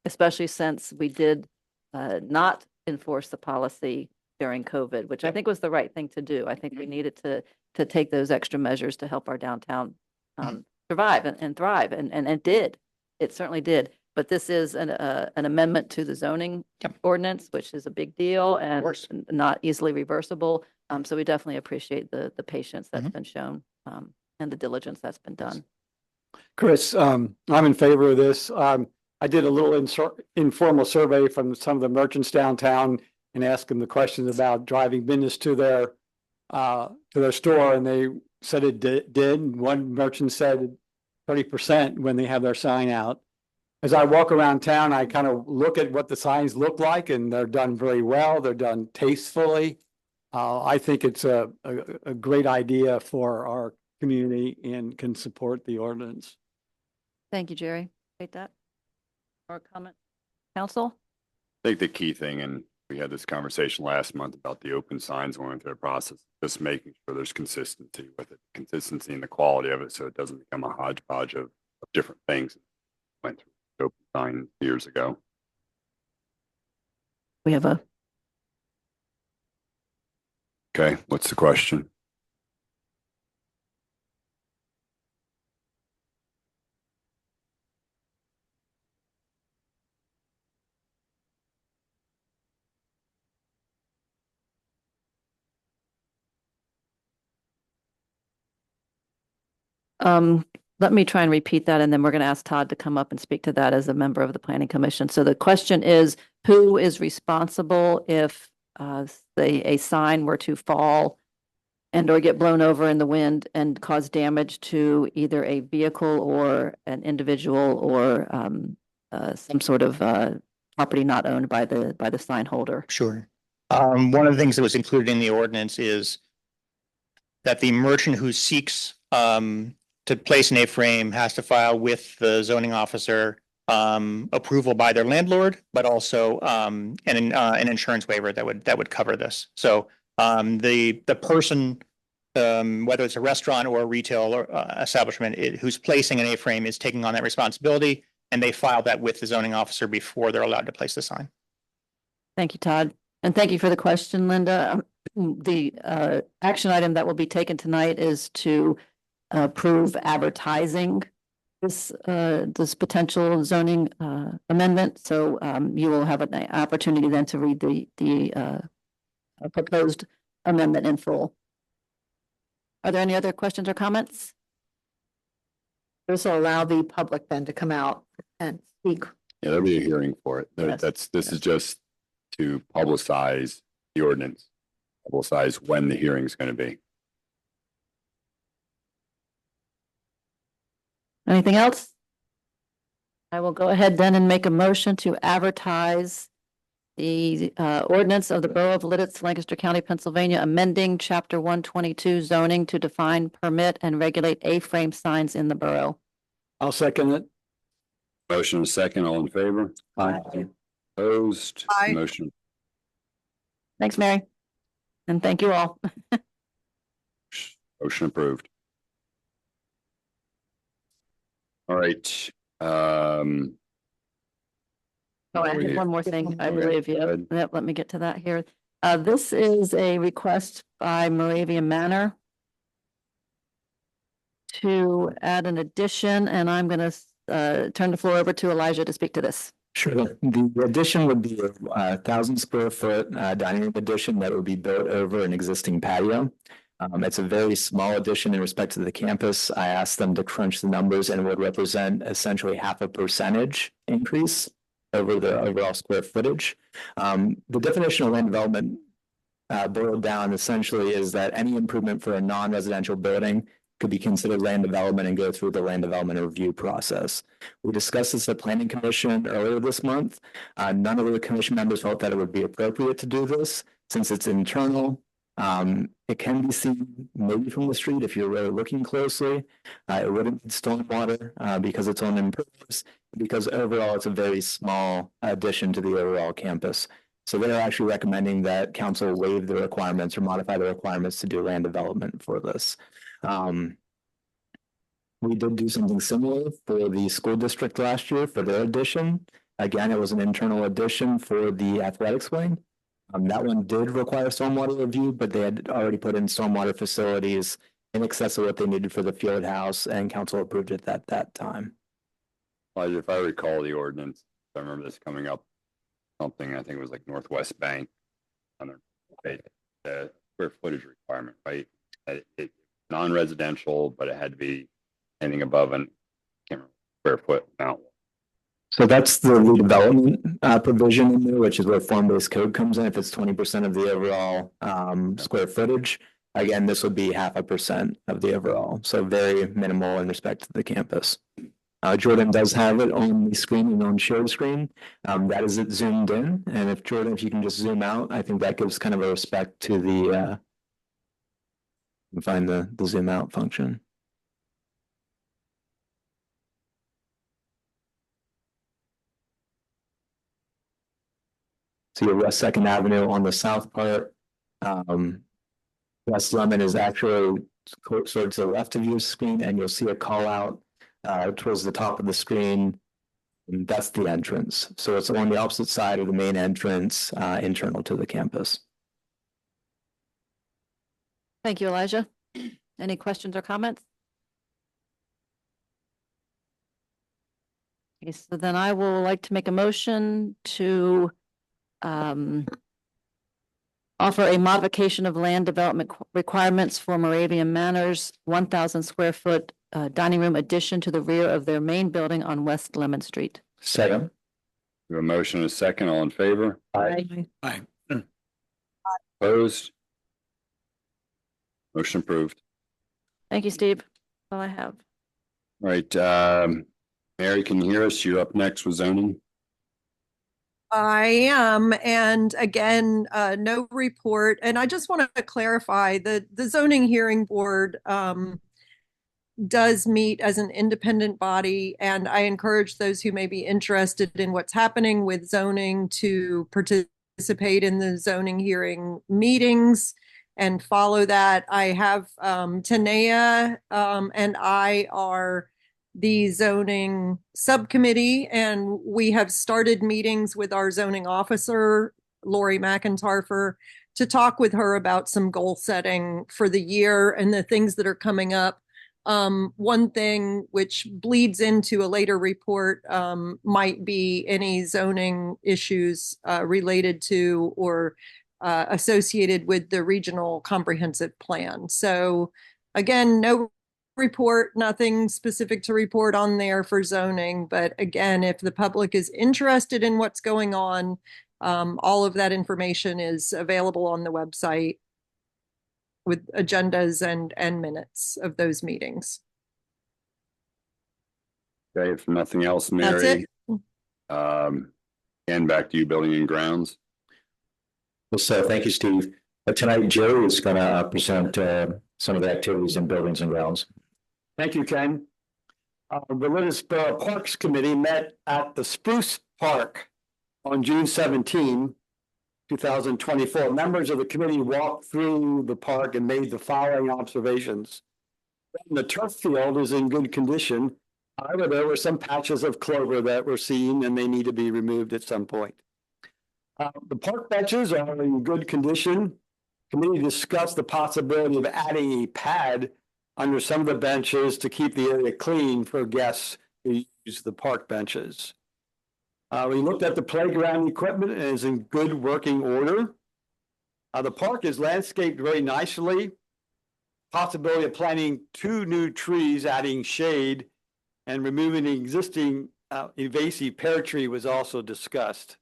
especially since we did not enforce the policy during COVID, which I think was the right thing to do. I think we needed to take those extra measures to help our downtown survive and thrive, and it did. It certainly did. But this is an amendment to the zoning ordinance, which is a big deal and not easily reversible. So we definitely appreciate the patience that's been shown and the diligence that's been done. Chris, I'm in favor of this. I did a little informal survey from some of the merchants downtown and asked them the questions about driving business to their store, and they said it did. One merchant said 30% when they have their sign out. As I walk around town, I kind of look at what the signs look like, and they're done very well. They're done tastefully. I think it's a great idea for our community and can support the ordinance. Thank you, Jerry. Take that. Or comment, council? I think the key thing, and we had this conversation last month about the open signs going through the process, just making sure there's consistency with it, consistency in the quality of it, so it doesn't become a hodgepodge of different things. Went through open sign years ago. We have a. Okay, what's the question? Let me try and repeat that, and then we're going to ask Todd to come up and speak to that as a member of the Planning Commission. So the question is, who is responsible if a sign were to fall and or get blown over in the wind and cause damage to either a vehicle or an individual or some sort of property not owned by the sign holder? Sure. One of the things that was included in the ordinance is that the merchant who seeks to place an A-frame has to file with the zoning officer approval by their landlord, but also an insurance waiver that would cover this. So the person, whether it's a restaurant or a retail or establishment who's placing an A-frame is taking on that responsibility, and they file that with the zoning officer before they're allowed to place the sign. Thank you, Todd. And thank you for the question, Linda. The action item that will be taken tonight is to approve advertising this potential zoning amendment. So you will have an opportunity then to read the proposed amendment in full. Are there any other questions or comments? This will allow the public then to come out and speak. Yeah, there'll be a hearing for it. Yes. This is just to publicize the ordinance, publicize when the hearing is going to be. Anything else? I will go ahead then and make a motion to advertise the ordinance of the Borough of Lititz, Lancaster County, Pennsylvania, amending Chapter 122 zoning to define, permit, and regulate A-frame signs in the borough. I'll second it. Motion and second, all in favor? Aye. Opposed? Aye. Motion. Thanks, Mary. And thank you all. Motion approved. All right. Oh, I have one more thing, I Okay, believe go you. ahead. Yep, let me get to that here. This is a request by Moravian Manor to add an addition, and I'm gonna turn the floor over to Elijah to speak to this. Sure. The addition would be a 1,000 square foot dining room addition that would be built over an existing patio. It's a very small addition in respect to the campus. I asked them to crunch the numbers and it would represent essentially 0.5% increase over the overall square footage. The definition of land development boiled down essentially is that any improvement for a non-residential building could be considered land development and go through the land development review process. We discussed this at Planning Commission earlier this month. None of the commission members felt that it would be appropriate to do this since it's internal. It can be seen maybe from the street if you're really looking closely. It wouldn't need stormwater because it's on impervious, because overall it's a very small addition to the overall campus. So they're actually recommending that council waive the requirements or modify the requirements to do land development for this. We did do something similar for the school district last year for their addition. Again, it was an internal addition for the athletics wing. That one did require stormwater review, but they had already put in stormwater facilities in excess of what they needed for the field house, and council approved it at that time. Elijah, if I recall the ordinance, I remember this coming up, something, I think it was like Northwest Bank. On the square footage requirement, right? It non-residential, but it had to be anything above an square foot amount. So that's the redevelopment provision in there, which is where form-based code comes in. If it's 20% of the overall square footage, again, this would be 0.5% of the overall. So very minimal in respect to the campus. Jordan does have it on the screen and on share screen. That is it zoomed in. And if Jordan, if you can just zoom out, I think that gives kind of a respect to the find the zoom out function. So you have West Second Avenue on the south part. West Lemon is actually towards the left of your screen, and you'll see a call out towards the top of the screen. And that's the entrance. So it's on the opposite side of the main entrance, internal to the campus. Thank you, Elijah. Any questions or comments? Okay, so then I will like to make a motion to offer a modification of land development requirements for Moravian Manor's 1,000 square foot dining room addition to the rear of their main building on West Lemon Street. Second. We have a motion and a second, all in favor? Aye. Opposed? Motion approved. Thank you, Steve. That's all I have. All right, Mary, can you hear us? You're up next with zoning. I am, and again, no report. And I just want to clarify that the zoning hearing board does meet as an independent body, and I encourage those who may be interested in what's happening with zoning to participate in the zoning hearing meetings and follow that. I have Tanea and I are the zoning subcommittee, and we have started meetings with our zoning officer, Lori McIntarfer, to talk with her about some goal setting for the year and the things that are coming up. One thing which bleeds into a later report might be any zoning issues related to or associated with the regional comprehensive plan. So again, no report, nothing specific to report on there for zoning. But again, if the public is interested in what's going on, all of that information is available on the website with agendas and minutes of those meetings. Okay, if nothing else, Mary. That's it. And back to you, building and grounds. Well, so thank you, Steve. Tonight, Jerry is going to present some of the activities in buildings and grounds. Thank you, Ken. The Lititz Borough Parks Committee met at the Spruce Park on June 17, 2024. Members of the committee walked through the park and made the following observations. The turf field is in good condition, However, there were some patches of clover that were seen and they need to be removed at some point. The park benches are in good condition. Committee discussed the possibility of adding a pad under some of the benches to keep the area clean for guests who use the park benches. We looked at the playground equipment and it is in good working order. The park is landscaped very nicely. Possibility of planting 2 new trees, adding shade, and removing the existing invasive pear tree was also discussed.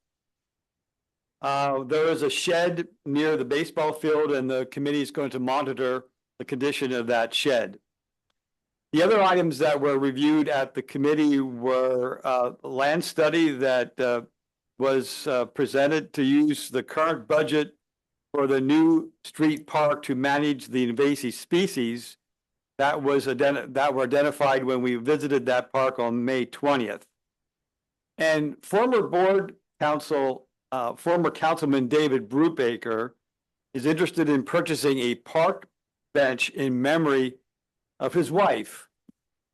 There is a shed near the baseball field and the committee is going to monitor the condition of that shed. The other items that were reviewed at the committee were land study that was presented to use the current budget for the new street park to manage the invasive species that were identified when we visited that park on May 20th. And former Councilman David Brubaker is interested in purchasing a park bench in memory of his wife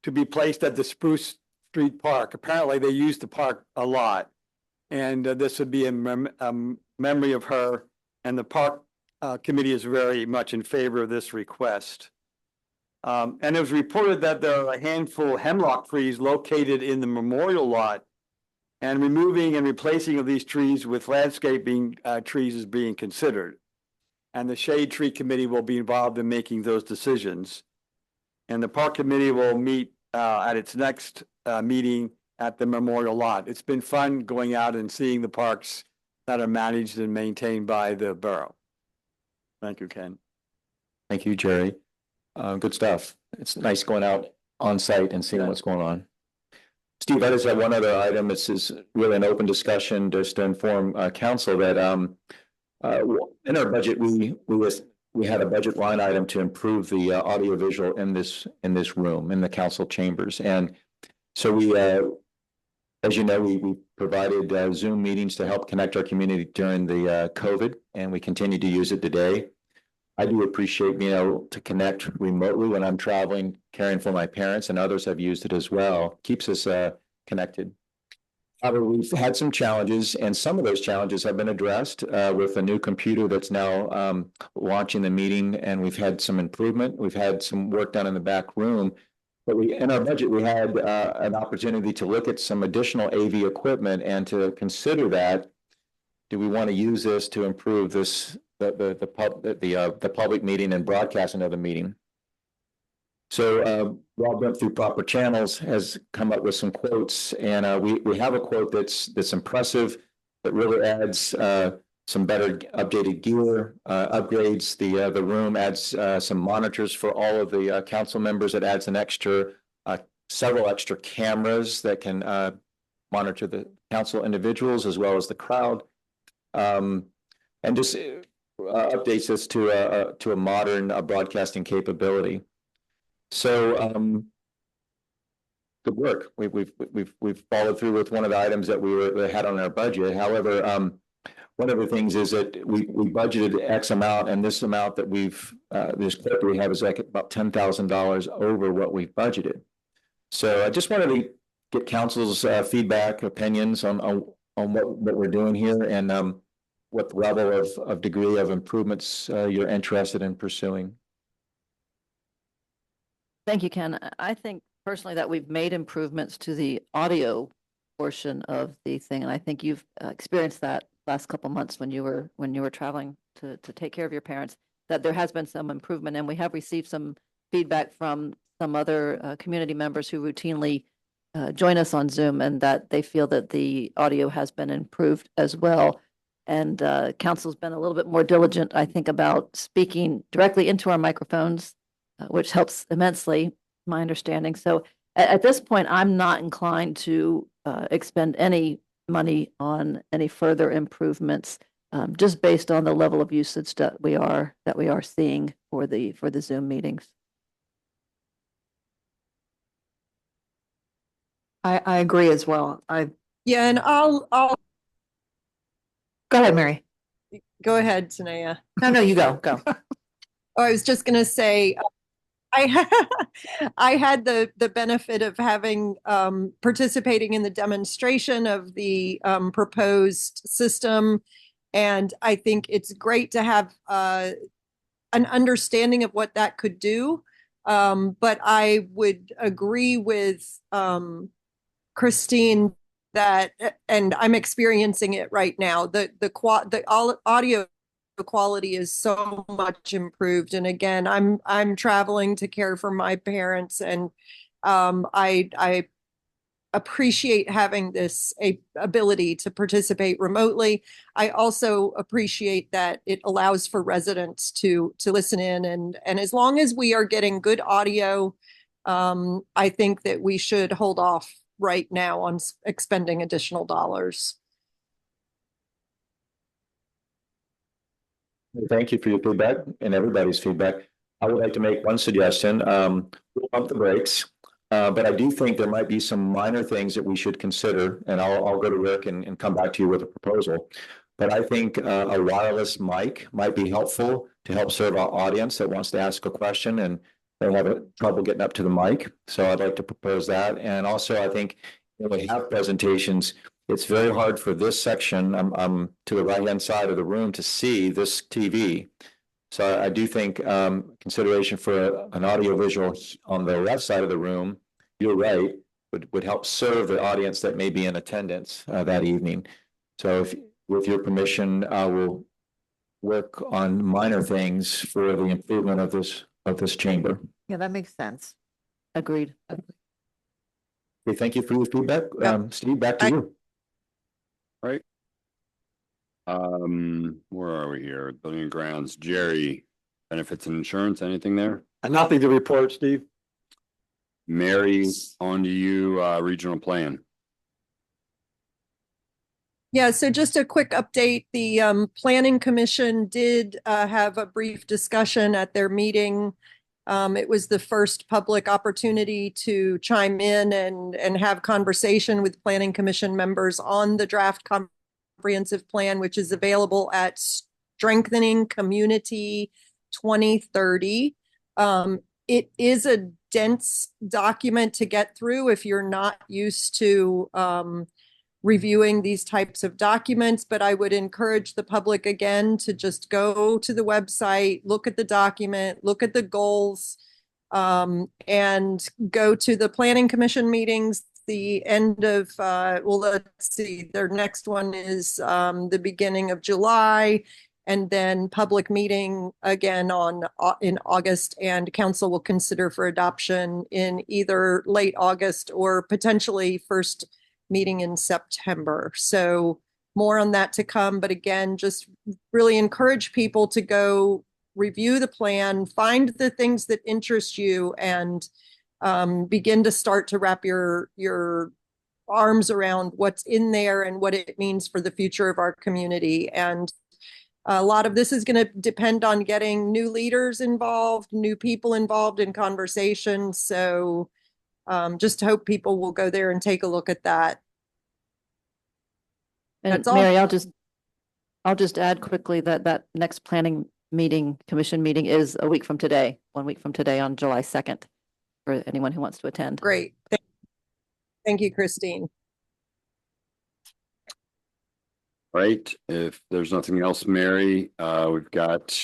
to be placed at the Spruce Street Park. Apparently, they use the park a lot, and this would be a memory of her. And the park committee is very much in favor of this request. And it was reported that there are a handful of hemlock trees located in the memorial lot, and removing and replacing of these trees with landscaping trees is being considered. And the Shade Tree Committee will be involved in making those decisions. And the Park Committee will meet at its next meeting at the memorial lot. It's been fun going out and seeing the parks that are managed and maintained by the borough. Thank you, Ken. Thank you, Jerry. Good stuff. It's nice going out on site and seeing what's going on. Steve, I just have one other item. This is really an open discussion just to inform council that in our budget, we had a budget line item to improve the audiovisual in this room, in the council chambers. And so we, as you know, we provided Zoom meetings to help connect our community during the COVID, and we continue to use it today. I do appreciate being able to connect remotely when I'm traveling, caring for my parents, and others have used it as well. Keeps us connected. However, we've had some challenges, and some of those challenges have been addressed with a new computer that's now launching the meeting, and we've had some improvement. We've had some work done in the back room, but in our budget, we had an opportunity to look at some additional AV equipment and to consider that. Do we want to use this to improve the public meeting and broadcasting of the meeting? So Rob went through proper channels, has come up with some quotes, and we have a quote that's impressive, that really adds some better updated gear, upgrades the room, adds some monitors for all of the council members. It adds an extra several extra cameras that can monitor the council individuals as well as the crowd, and just updates us to a modern broadcasting capability. So good work. We've followed through with one of the items that we had on our budget. However, one of the things is that we budgeted X amount, and this amount that this quote we have is like about $10,000 over what we've budgeted. So I just wanted to get council's feedback, opinions on what we're doing here, and what level of degree of improvements you're interested in pursuing. Thank you, Ken. I think personally that we've made improvements to the audio portion of the thing, and I think you've experienced that last couple months when you were traveling to take care of your parents, that there has been some improvement, and we have received some feedback from some other community members who routinely join us on Zoom, and that they feel that the audio has been improved as well. And council's been a little bit more diligent, I think, about speaking directly into our microphones, which helps immensely, my understanding. So at this point, I'm not inclined to expend any money on any further improvements, just based on the level of usage that we are seeing for the Zoom meetings. I agree as well. Yeah, and I'll Go ahead, Mary. go ahead, Tanea. No, you go. Oh, I was just going to say, I had the benefit of having participating in the demonstration of the proposed system. And I think it's great to have an understanding of what that could do. But I would agree with Christine that, and I'm experiencing it right now, the audio quality is so much improved. And again, I'm traveling to care for my parents, and I appreciate having this ability to participate remotely. I also appreciate that it allows for residents to listen in, and as long as we are getting good audio, I think that we should hold off right now on expending additional dollars. Thank you for your feedback and everybody's feedback. I would like to make one suggestion. We'll pump the brakes. But I do think there might be some minor things that we should consider, and I'll go to Rick and come back to you with a proposal. But I think a wireless mic might be helpful to help serve our audience that wants to ask a question and they have trouble getting up to the mic. So I'd like to propose that. And also, I think when we have presentations, it's very hard for this section, I'm to the right-hand side of the room, to see this TV. So I do think consideration for an audiovisual on the left side of the room, you're right, would help serve the audience that may be in attendance that evening. So if, with your permission, I will work on minor things for the improvement of this chamber. Yeah, that makes sense. Agreed. Okay, thank you for your feedback. Yep. Steve, back to you. Right. Where are we here? Building and grounds. Jerry, benefits and insurance, anything there? Nothing to report, Steve. Mary, on to you, regional plan. Yeah, so just a quick update. The Planning Commission did have a brief discussion at their meeting. It was the first public opportunity to chime in and have conversation with Planning Commission members on the draft comprehensive plan, which is available at Strengthening Community 2030. It is a dense document to get through if you're not used to reviewing these types of documents, but I would encourage the public again to just go to the website, look at the document, look at the goals, and go to the Planning Commission meetings. The end of, well, let's see, their next one is the beginning of July, and then public meeting again in August, and council will consider for adoption in either late August or potentially first meeting in September. So more on that to come. But again, just really encourage people to go review the plan, find the things that interest you, and begin to start to wrap your arms around what's in there and what it means for the future of our community. And a lot of this is going to depend on getting new leaders involved, new people involved in conversation. So just hope people will go there and take a look at that. And That's all. Mary, I'll just add quickly that next planning commission meeting is a week from today, 1 week from today on July 2nd, for anyone who wants to attend. Great. Thank you, Christine. Right. If there's nothing else, Mary, we've got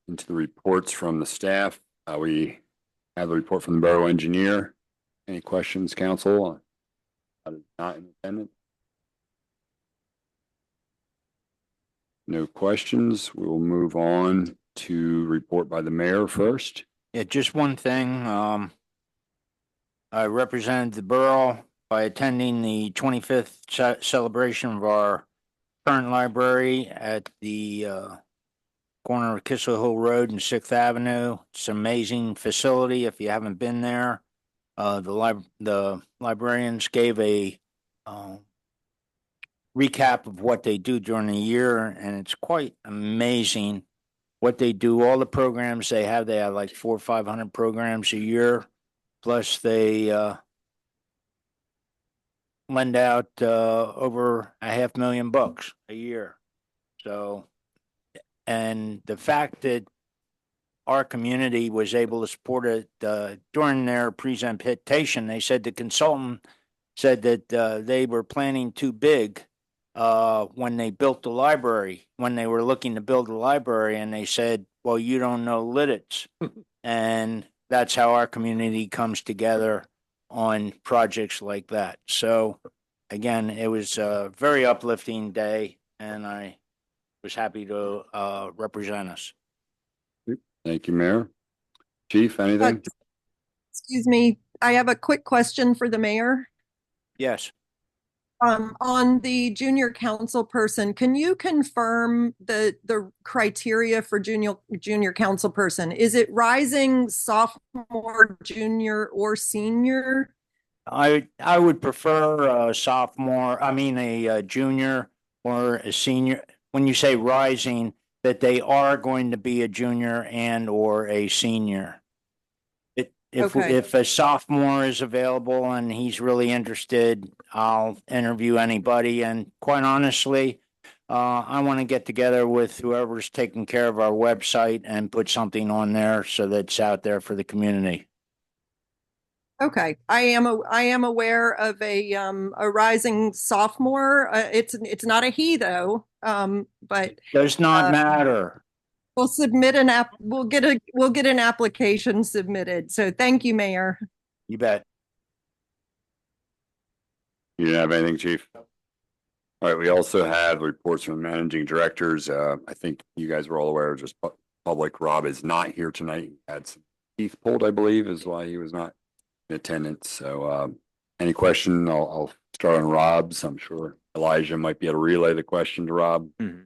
into the reports from the staff. We have the report from the borough engineer. Any questions, council? Not in attendance? No questions. We will move on to report by the mayor first. Yeah, just one thing. I represented the borough by attending the 25th celebration of our current library at the corner of Kissel Hill Road and 6th Avenue. It's an amazing facility. If you haven't been there, the librarians gave a recap of what they do during the year, and it's quite amazing what they do. All the programs they have like 400 or 500 programs a year. Plus they lend out over 500,000 books a year. So, and the fact that our community was able to support it, during their presentation. They said the consultant said that, they were planning too big, when they built the library, when they were looking to build the library, and they said, well, you don't know Lititz. And that's how our community comes together on projects like that. So again, it was a very uplifting day, and I was happy to represent us. Thank you, Mayor. Chief, anything? Excuse me, I have a quick question for the mayor. Yes. On the junior council person, can you confirm the criteria for junior council person? Is it rising, sophomore, junior, or senior? I would prefer a sophomore, a junior or a senior. When you say rising, that they are going to be a junior and or a senior. Okay. If a sophomore is available and he's really interested, I'll interview anybody. And quite honestly, I want to get together with whoever's taking care of our website and put something on there so that's out there for the community. Okay, I am aware of a rising sophomore. It's not a he though. But Does not matter. we'll submit we'll get an application submitted. So thank you, Mayor. You bet. You didn't have anything, Chief? All right, we also have reports from managing directors. I think you guys were all aware, just public. Rob is not here tonight. He had some teeth pulled, I believe, is why he was not in attendance. So any question, I'll start on Rob's. I'm sure Elijah might be able to relay the question to Rob. Mhm.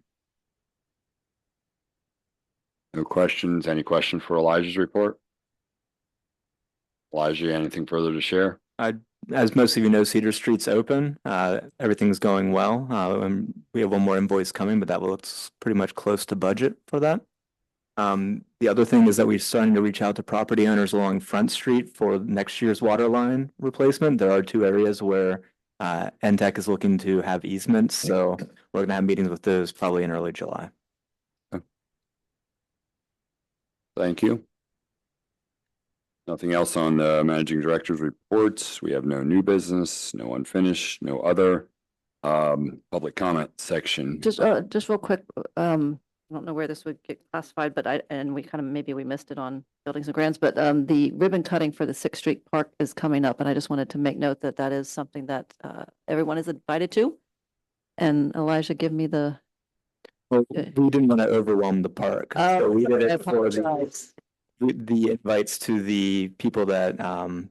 No questions. Any question for Elijah's report? Elijah, anything further to share? As most of you know, Cedar Street's open. Everything's going well. And we have one more invoice coming, but that looks pretty much close to budget for that. The other thing is that we're starting to reach out to property owners along Front Street for next year's water line replacement. There are two areas where NTEC is looking to have easements, so we're going to have meetings with those probably in early July. Thank you. Nothing else on the managing director's reports. We have no new business, no unfinished, no other. Public comment section. Just real quick, I don't know where this would get classified, but we kind of, maybe we missed it on buildings and grounds, but the ribbon cutting for the 6th Street Park is coming up, and I just wanted to make note that that is something that everyone is invited to. And Elijah, give me the. Well, we didn't want to overwhelm the park, so we did it for the invites to the people that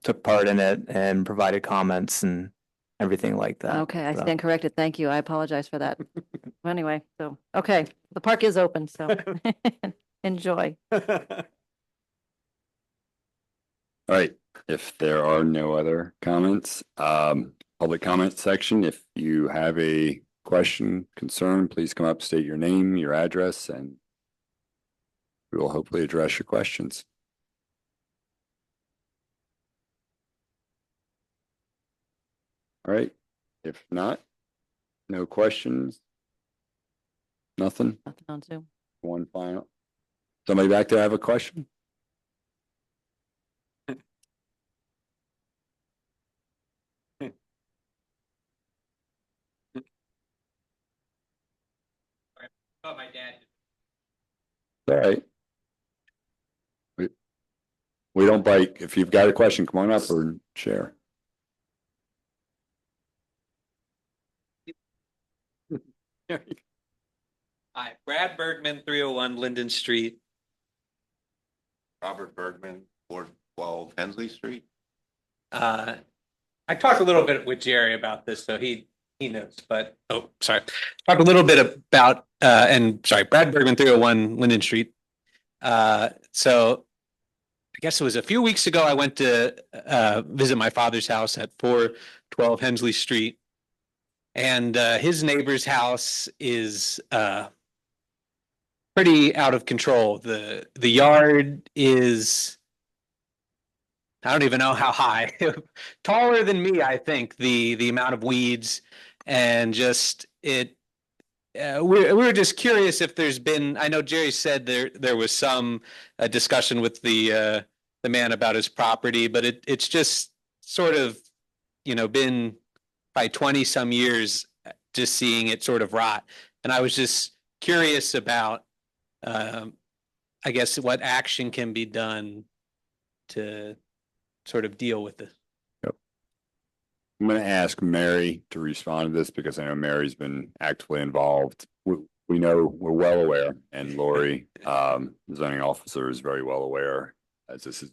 took part in it and provided comments and everything like that. Okay, I stand corrected. Thank you. I apologize for that. Anyway, so, okay, the park is open, so enjoy. All right, if there are no other comments, public comment section, if you have a question, concern, please come up, state your name, your address, and we will hopefully address your questions. All right, if not, no questions. Nothing. Nothing on Zoom. One final. Somebody back there have a question? My dad. All right. We don't bite. If you've got a question, come on up or share. Hi, Brad Bergman, 301 Linden Street. Robert Bergman, 412 Hensley Street. I talked a little bit with Jerry about this, so he knows, but talked a little bit about Brad Bergman, 301 Linden Street. So I guess it was a few weeks ago I went to visit my father's house at 412 Hensley Street, and his neighbor's house is pretty out of control. The yard is, I don't even know how high, taller than me, I think, the amount of weeds, and just we were just curious if there's been, I know Jerry said there was some discussion with the man about his property, but it's just sort of, been by 20 some years, just seeing it sort of rot. And I was just curious about, I guess, what action can be done to sort of deal with this. I'm going to ask Mary to respond to this because I know Mary's been actively involved. We know, we're well aware, and Lori, the zoning officer, is very well aware, as this is,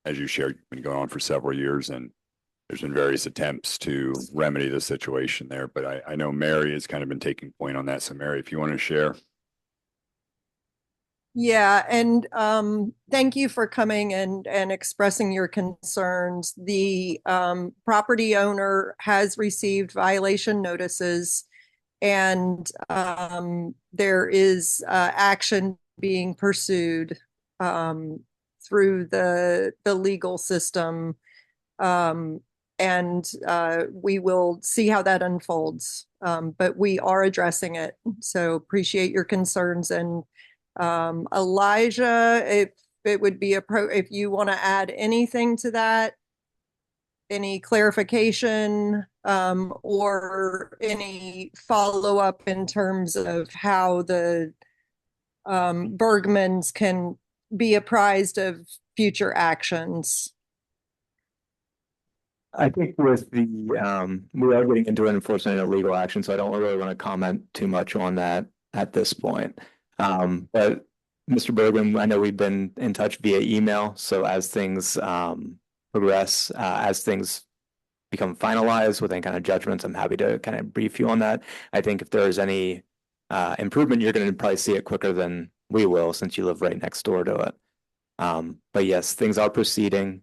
as you shared, been going on for several years, and there's been various attempts to remedy the situation there. But I know Mary has kind of been taking point on that. So Mary, if you want to share. Yeah, and thank you for coming and expressing your concerns. The property owner has received violation notices, and there is action being pursued through the legal system, and we will see how that unfolds. But we are addressing it, so appreciate your concerns. And Elijah, if it would be if you want to add anything to that, any clarification, or any follow-up in terms of how the Bergmans can be apprised of future actions. I think with the, we are getting into an enforcement and legal action, so I don't really want to comment too much on that at this point. But Mr. Bergman, I know we've been in touch via email, so as things progress, as things become finalized with any kind of judgments, I'm happy to kind of brief you on that. I think if there is any improvement, you're going to probably see it quicker than we will, since you live right next door to it. But yes, things are proceeding.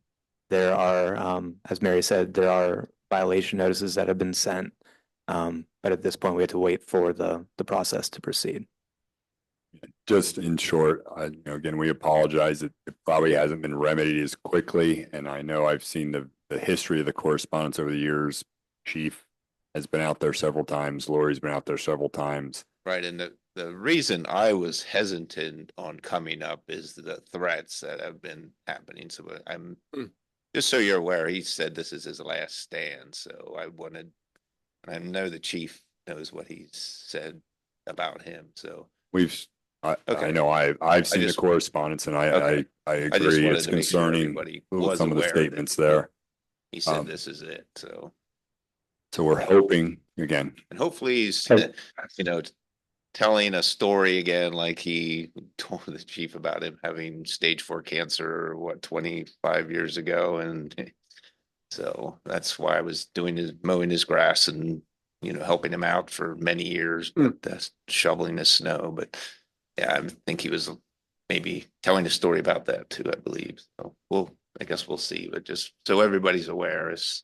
There are, as Mary said, there are violation notices that have been sent. But at this point, we have to wait for the process to proceed. Just in short, again, we apologize. It probably hasn't been remedied as quickly. And I know I've seen the history of the correspondence over the years. Chief has been out there several times. Lori's been out there several times. Right. And the reason I was hesitant on coming up is the threats that have been happening. So I'm just so you're aware, he said this is his last stand. So I know the chief knows what he said about him. So I know I've seen the correspondence, and I agree. It's concerning with some of the statements there. He said this is it. So we're hoping again, and hopefully he's telling a story again, like he told the chief about him having stage 4 cancer, 25 years ago. And so that's why I was mowing his grass and, helping him out for many years, but shoveling his snow. But yeah, I think he was maybe telling a story about that too, I believe. So I guess we'll see, but just so everybody's aware, it's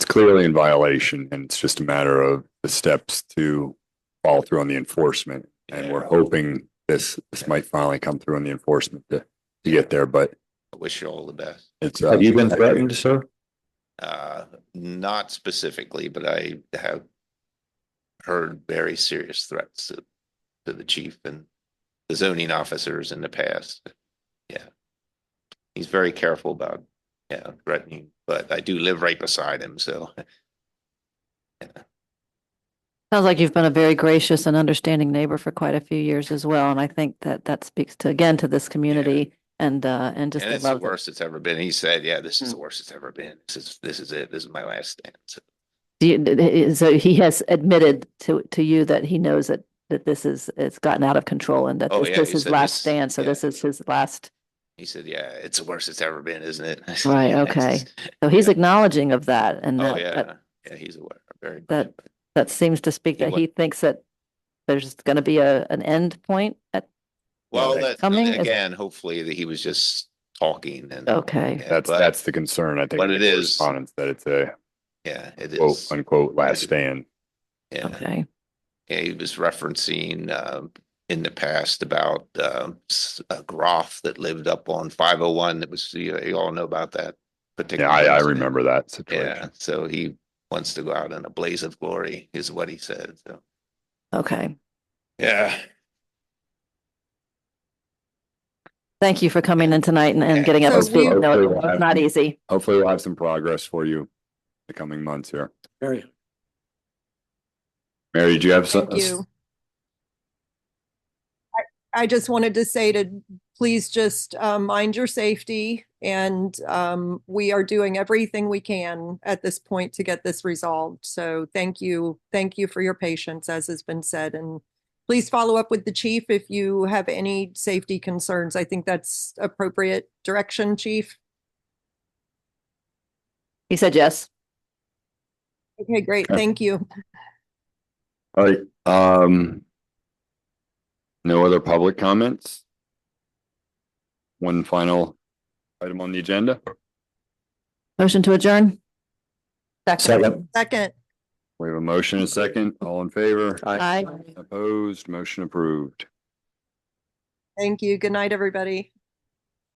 clearly in violation, and it's just a matter of the steps to follow through on the enforcement. And we're hoping this might finally come through on the enforcement to get there. But I wish you all the best. Have you been threatened, sir? Not specifically, but I have heard very serious threats to the chief and the zoning officers in the past. Yeah. He's very careful about, threatening, but I do live right beside him. So, yeah. Sounds like you've been a very gracious and understanding neighbor for quite a few years as well. And I think that speaks to this community and just and it's the worst it's ever been. He said, this is the worst it's ever been. This is it. This is my last stand. So he has admitted to you that he knows that it's gotten out of control, and that this is his last stand. So this is his last. He said, it's the worst it's ever been, isn't it? Right. Okay. So he's acknowledging of that. And he's aware. Very that seems to speak that he thinks that there's going to be an end point at coming again. Hopefully that he was just talking. And okay, that's the concern. I think. But it is that it's a it quote is unquote last stand. Yeah. Okay. Yeah, he was referencing in the past about a Groff that lived up on 501. That was you all know about that particular. Yeah, I remember that situation. Yeah, so he wants to go out in a blaze of glory, is what he said. So okay. Yeah. Thank you for coming in tonight and getting up So to speed. we- No, it's not easy. Hopefully we'll have some progress for you the coming months here. Very. Mary, did you have some? Thank you. I just wanted to say to please just mind your safety, and we are doing everything we can at this point to get this resolved. So thank you for your patience, as has been said, and please follow up with the chief if you have any safety concerns. I think that's appropriate direction, chief. He said yes. Okay, great. Okay. Thank you. All right, no other public comments? One final item on the agenda. Motion to adjourn? Second. Second. We have a motion and a second. All in favor? Aye. Opposed? Motion approved. Thank you. Good night, everybody.